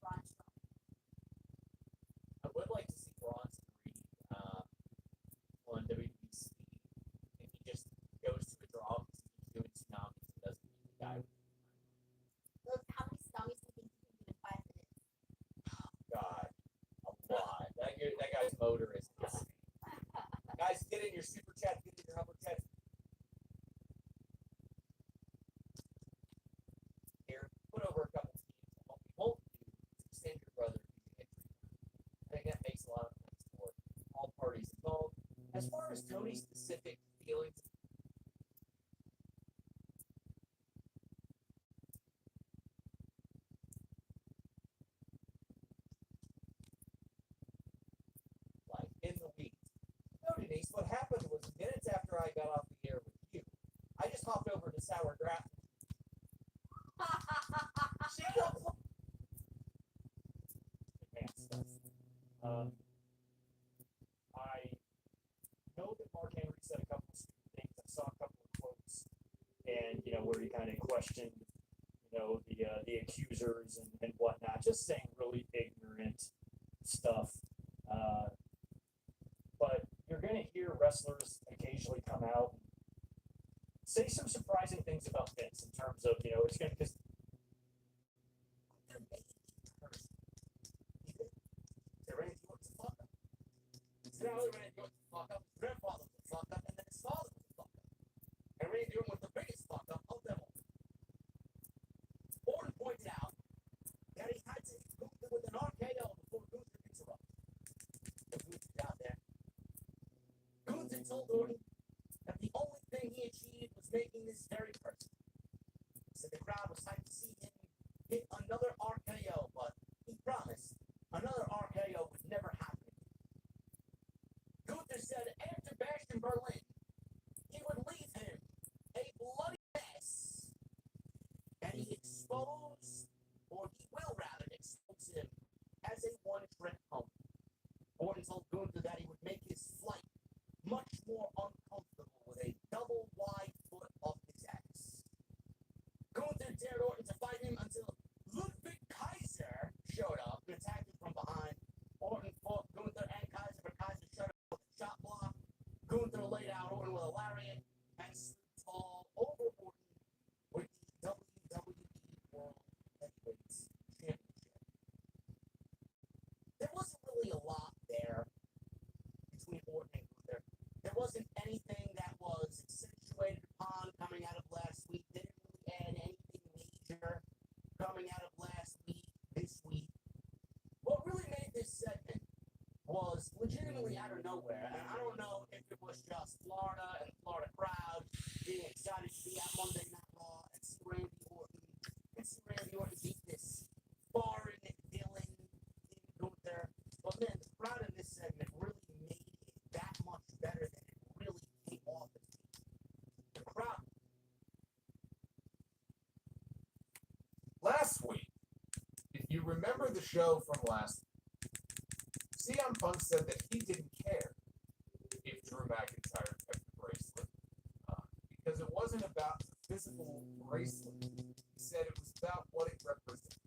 Braun Strowman. I would like to see Bronson Reed on WBC. If he just goes to a draw because he keeps doing tsunamis and doesn't beat the guy. Look, how many tsunamis do you think you can do in 5 minutes? God, a lot. That guy's motor is insane. Guys, get in your super chat, get in your humble chat. Here, put over a couple teams. What we won't do is extend your brother to the injury. I think that makes a lot of sense for all parties involved. As far as Tony's specific feelings, what happened was minutes after I got off the air with you, I just hopped over to Sour Graph. She got advanced stuff. I know that Mark Henry said a couple of stupid things. I saw a couple of quotes, and where he kind of questioned, the accusers and whatnot, just saying really ignorant stuff. But you're going to hear wrestlers occasionally come out and say some surprising things about Vince in terms of, it's going to, because they're making person. They're ready to go to fuck up. They're only ready to go to fuck up. His grandfather was a fuck up, and then his father was a fuck up. And Randy Orton was the biggest fuck up of them all. Orton pointed out that he had to hit Gunther with an RKO before Gunther interrupted. The Gunther out there. Gunther told Orton that the only thing he achieved was making this very person. So the crowd was hyped to see him hit another RKO, but he promised another RKO would never happen. Gunther said after Bash in Berlin, he would leave him a bloody mess. And he exposed, or he will rather expose him as a one-trick pony. Orton told Gunther that he would make his flight much more uncomfortable with a double wide foot off his ass. Gunther dared Orton to fight him until Ludwig Kaiser showed up and attacked him from behind. Orton fought Gunther and Kaiser, but Kaiser shut him with a shot block. Gunther laid out Orton with a lariat and stood tall over Orton with the WWE World Heavyweight Championship. There wasn't really a lot there between Orton and Gunther. There wasn't anything that was accentuated upon coming out of last week. They didn't really add anything major coming out of last week, this week. What really made this segment was legitimately out of nowhere. And I don't know if it was just Florida and the Florida crowd being excited to be at Monday Night Raw and see Randy Orton beat this foreign villain in Gunther. But man, the crowd in this segment really made it that much better than it really came off as being. The crowd. Last week, if you remember the show from last week, CM Punk said that he didn't care if Drew McIntyre kept the bracelet because it wasn't about the physical bracelet. He said it was about what it represents.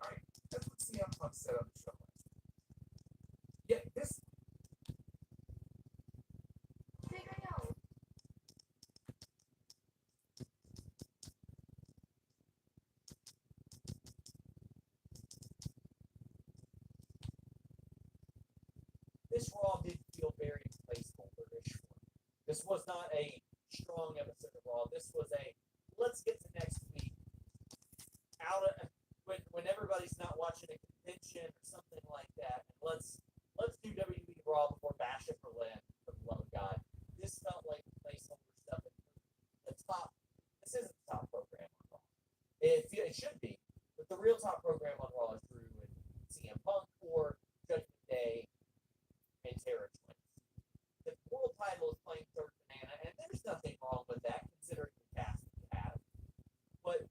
All right, that's what CM Punk said on the show last week. Yet this This Raw did feel very placeholder-ish for me. This was not a strong episode of Raw. This was a let's get to next week out of when everybody's not watching a convention or something like that. And let's do WWE Raw before Bash in Berlin, for the love of God. This felt like placeholder stuff. The top. This isn't the top program on Raw. It should be, but the real top program on Raw is Drew and CM Punk or Judgment Day and Terror Twins. The world title is playing third banana, and there's nothing wrong with that considering the cast that you have. But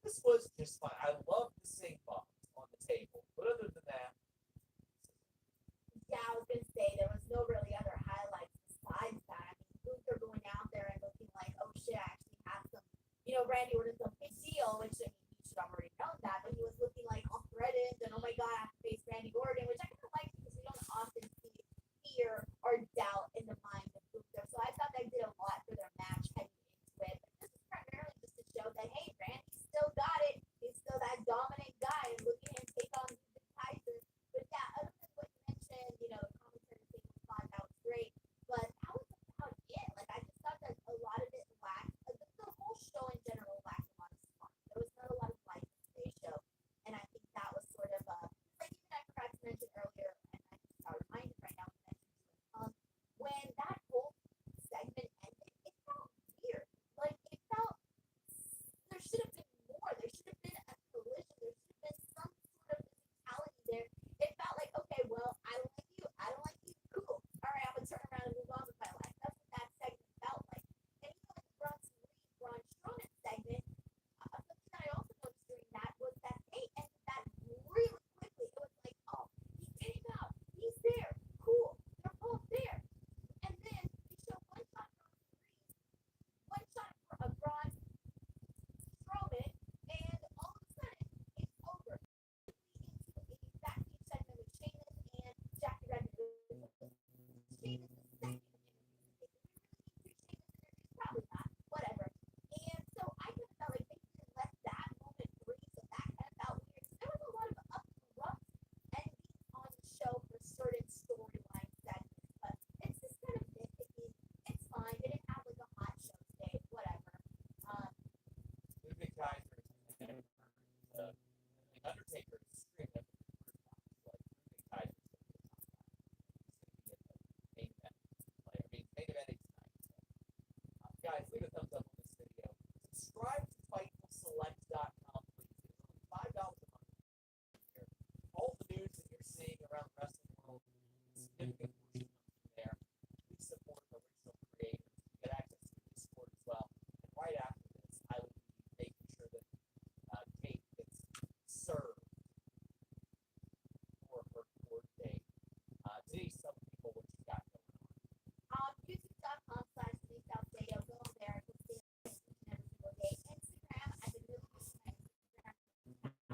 this was just fun. I love the sing bombs on the table, but other than that, Yeah, I was gonna say there was no really other highlights besides that. I mean, Gunther going out there and looking like, oh shit, I actually have some, Randy Orton's a big deal, which I mean, you should already know that, but he was looking like all threatened and oh my god, I have to face Randy Orton, which I kind of like because we don't often see fear or doubt in the mind of Gunther. So I thought they did a lot for their match heading into it. But this is primarily just to show that hey, Randy still got it. He's still that dominant guy, and look at him take on the Kaiser. But yeah, other than what you mentioned, the commentary thing was fun. That was great. But that was about it. Like I just thought that a lot of it lacked. The whole show in general lacked a lot of fun. There was not a lot of life in today's show, and I think that was sort of like even I forgot to mention earlier, and I just got reminded right now when that whole segment ended, it felt weird. Like it felt there should have been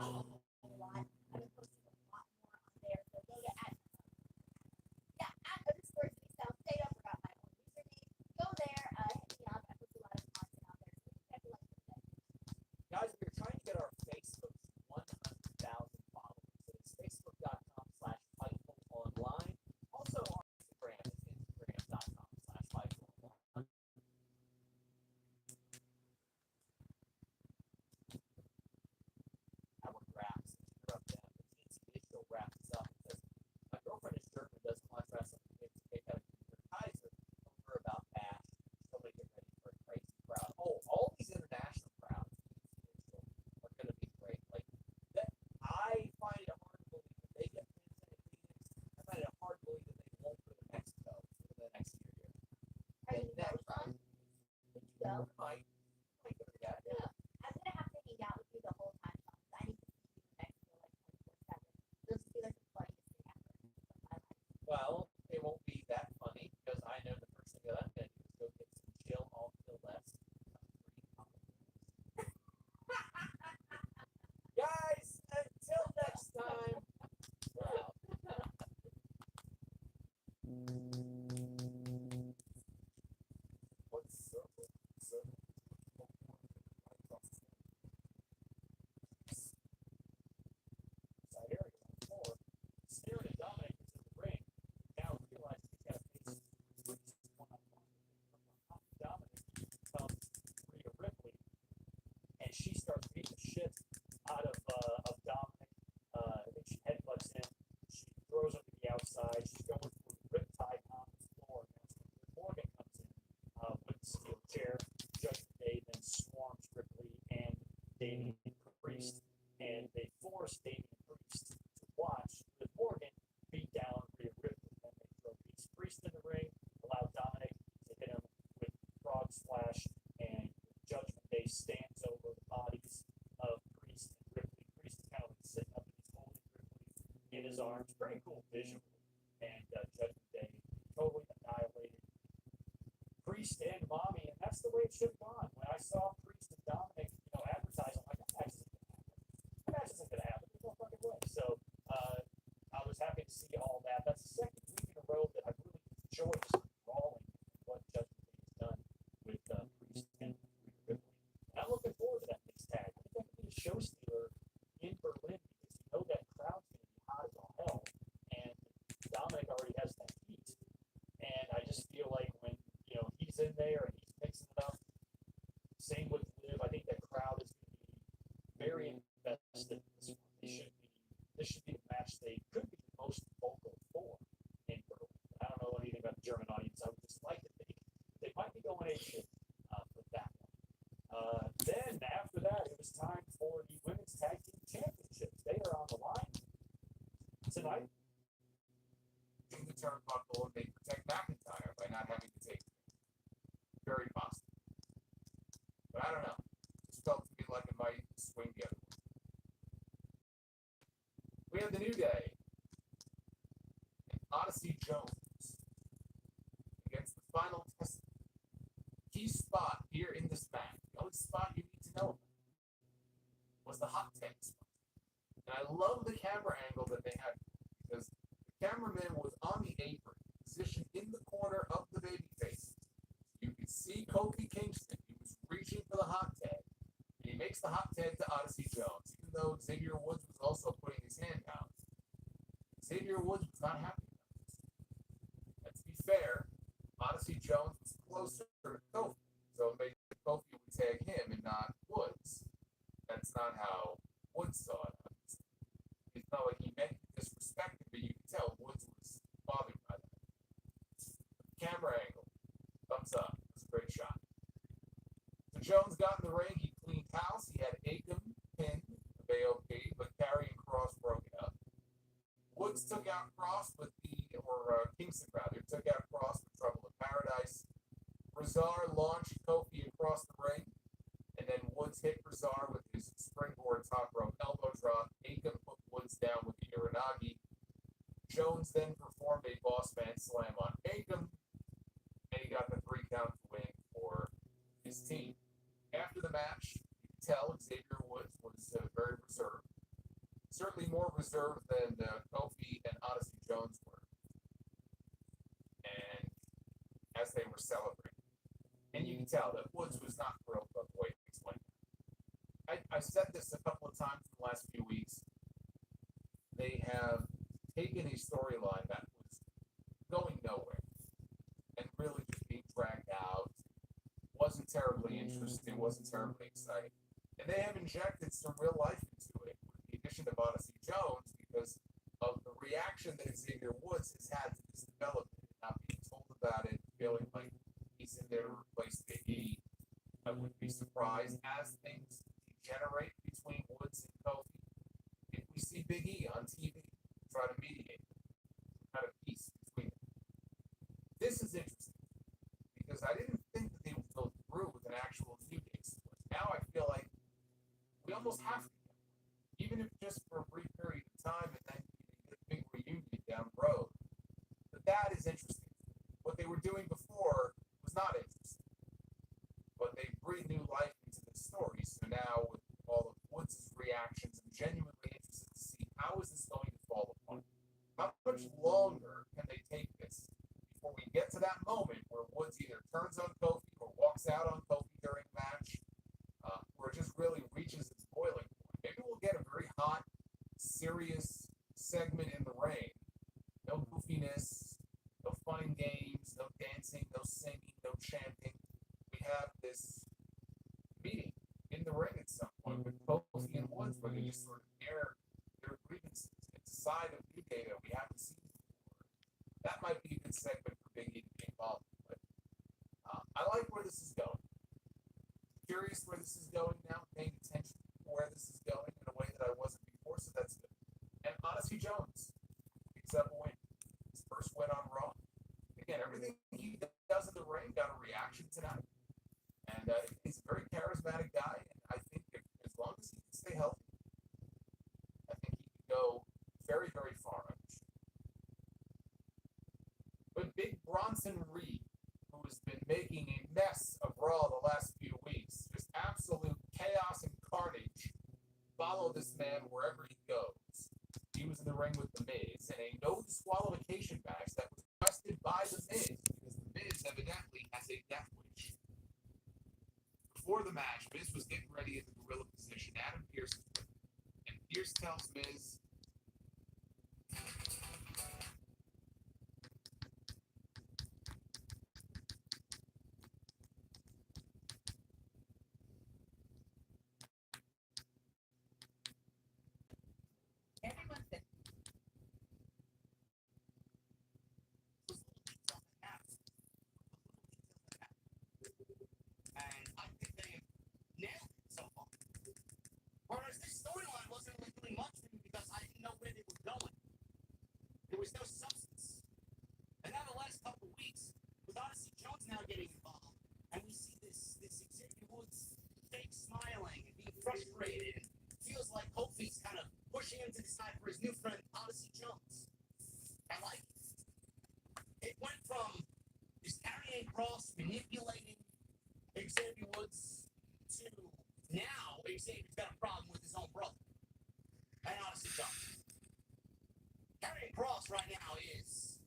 a lot. I've been posting a lot more on there. So go to @_City South State. I forgot my own username. Go there, hit me up. I post a lot of content out there. So you can like it. Guys, we're trying to get our Facebook to 100,000 followers. So it's facebook.com/FightfulOnline. Also, our Instagram is instagram.com/FightfulOnline. Our wraps interrupt them. The TNT Digital wraps us up. It says, my girlfriend is German, does contrast something to take out of Kaiser over about Bash. Totally get ready for a crazy crowd. Oh, all these international crowds are going to be great. Like that, I find it hard to believe that they get fans in Phoenix. I find it hard to believe that they won't go to Mexico for the next year. Are you Next going, Sean? Did you go? might go to that. Yeah. I'm gonna have to hang out with you the whole time, Sean. 'Cause I need to see you next to like 24/7. Those would be like the funniest thing ever of my life. Well, it won't be that funny because I know the first thing that I'm going to do is go get some chill all till less. Guys, until next time. Wow. What's up? Side area on the floor. Staring at Dominic is in the ring. Now realizes he's got to face one-on-one. Dominic comes Rhea Ripley, and she starts beating the shit out of Dominic. I think she headbutts him. She throws him to the outside. She's going for the riptide on the floor. That's when Morgan comes in with the steel chair. Judgment Day then swarms Ripley and Damian Priest, and they force Damian Priest to watch with Morgan beat down Rhea Ripley. Then they throw Priest in the ring, allow Dominic to hit him with Frog Splash, and Judgment Day stands over the bodies of Priest and Ripley. Priest is kind of like sitting up and he's holding Ripley in his arms. Pretty cool visual. And Judgment Day totally annihilated Priest and Mommy, and that's the way it should have gone. When I saw Priest and Dominic, advertise, I'm like, that match isn't gonna happen. That match isn't gonna happen. There's no fucking way. So I was happy to see all that. That's the second week in a row that I've really enjoyed just brawling what Judgment Day has done with Priest and Ripley. And I'm looking forward to that next tag. I think that could be a show stealer in Berlin because you know that crowd's gonna be hot as all hell, and Dominic already has that heat. And I just feel like when he's in there and he's mixing it up. Same with Liv. I think that crowd is going to be very invested in this one. This should be the match they could be the most vocal for in Berlin. I don't know anything about the German audience. I would just like to think they might be going apeshit for that one. Then after that, it was time for the Women's Tag Team Championships. They are on the line tonight. In the turnbuckle, and they protect McIntyre by not having to take it. Very possible. But I don't know. Just felt to me like it might swing the other way. We have the New Day. And Odyssey Jones against the Final Test. Key spot here in this match, the only spot you need to know about, was the hot tag spot. And I love the camera angle that they had because the cameraman was on the apron, positioned in the corner of the babyface. You could see Kofi Kingston. He was reaching for the hot tag. And he makes the hot tag to Odyssey Jones, even though Xavier Woods was also putting his hand down. Xavier Woods was not happy about this. And to be fair, Odyssey Jones was closer to Kofi, so maybe Kofi would tag him and not Woods. That's not how Woods saw it. It's not like he meant to disrespect him, but you can tell Woods was bothered by that. Camera angle. Thumbs up. It was a great shot. So Jones got in the ring. He cleaned house. He had Akam pinned, the AOP, but Karrion Kross broke it up. Woods took out Kross with Kingston rather, took out Kross with Trouble in Paradise. Razar launched Kofi across the ring, and then Woods hit Razar with his springboard top rope elbow drop. Akam put Woods down with the Uranagi. Jones then performed a boss man slam on Akam, and he got the 3 count win for his team. After the match, you could tell Xavier Woods was very reserved. certainly more reserved than Kofi and Odyssey Jones were. And as they were celebrating, and you can tell that Woods was not thrilled about the way things went. I said this a couple of times in the last few weeks. They have taken a storyline that was going nowhere and really just being dragged out. Wasn't terribly interesting, wasn't terribly exciting. And they have injected some real life into it with the addition of Odyssey Jones because of the reaction that Xavier Woods has had to this development, not being told about it, feeling like he's in there to replace Big E. I wouldn't be surprised as things degenerate between Woods and Kofi if we see Big E on TV try to mediate some kind of peace between them. This is interesting because I didn't think that they would go through with an actual New Day split. Now I feel like we almost have to, even if just for a brief period of time, and then get a big reunion down the road. But that is interesting. What they were doing before was not interesting, but they breathed new life into the story. So now, with all of Woods' reactions, I'm genuinely interested to see how is this going to fall apart. How much longer can they take this before we get to that moment where Woods either turns on Kofi or walks out on Kofi during the match, where it just really reaches its boiling point? Maybe we'll get a very hot, serious segment in the ring. No goofiness, no fun and games, no dancing, no singing, no chanting. We have this meeting in the ring at some point with Kofi and Woods where they just sort of air their grievances. It's a side of New Day that we haven't seen before. That might be a good segment for Big E to be involved in, but I like where this is going. Curious where this is going now, paying attention to where this is going in a way that I wasn't before, so that's good. And Odyssey Jones picks up a win. His first win on Raw. Again, everything he does in the ring got a reaction tonight. And he's a very charismatic guy, and I think as long as he can stay healthy, I think he can go very, very far. But Big Bronson Reed, who has been making a mess of Raw the last few weeks, just absolute chaos and carnage, follow this man wherever he goes. He was in the ring with The Miz in a no disqualification match that was requested by The Miz because The Miz evidently has a death wish. Before the match, Miz was getting ready in the gorilla position. Adam Pearce is with him. And Pearce tells Miz, Everyone's been And I think they have nailed it so far. Whereas this storyline wasn't really doing much for me because I didn't know where they were going. There was no substance. And now the last couple of weeks, with Odyssey Jones now getting involved, and we see this Xavier Woods fake smiling and being frustrated, and feels like Kofi's kind of pushing him to the side for his new friend Odyssey Jones. I like it. It went from this carrying cross, manipulating Xavier Woods to now Xavier's got a problem with his own brother. And Odyssey Jones. Karrion Kross right now is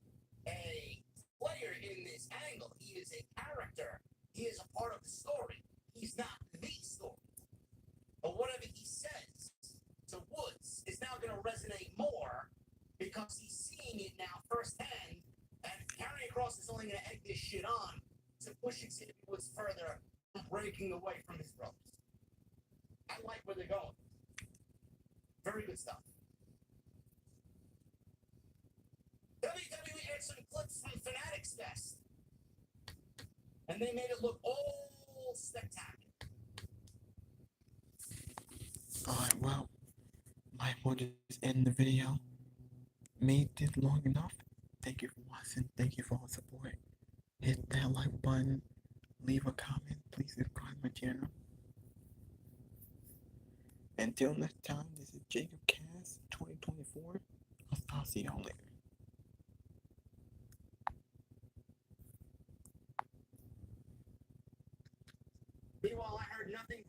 a player in this angle. He is a character. He is a part of the story. He's not the story. But whatever he says to Woods is now going to resonate more because he's seeing it now firsthand. And Karrion Kross is only going to egg this shit on to push Xavier Woods further from breaking away from his brothers. I like where they're going. Very good stuff. WWE aired some clips from Fanatics Fest. And they made it look all spectacular. Alright, well, might want to just end the video. Made this long enough. Thank you for watching. Thank you for all the support. Hit that like button. Leave a comment. Please subscribe to my channel. Until next time, this is Jacob Cass 2024. I'll see y'all later. Meanwhile, I heard nothing but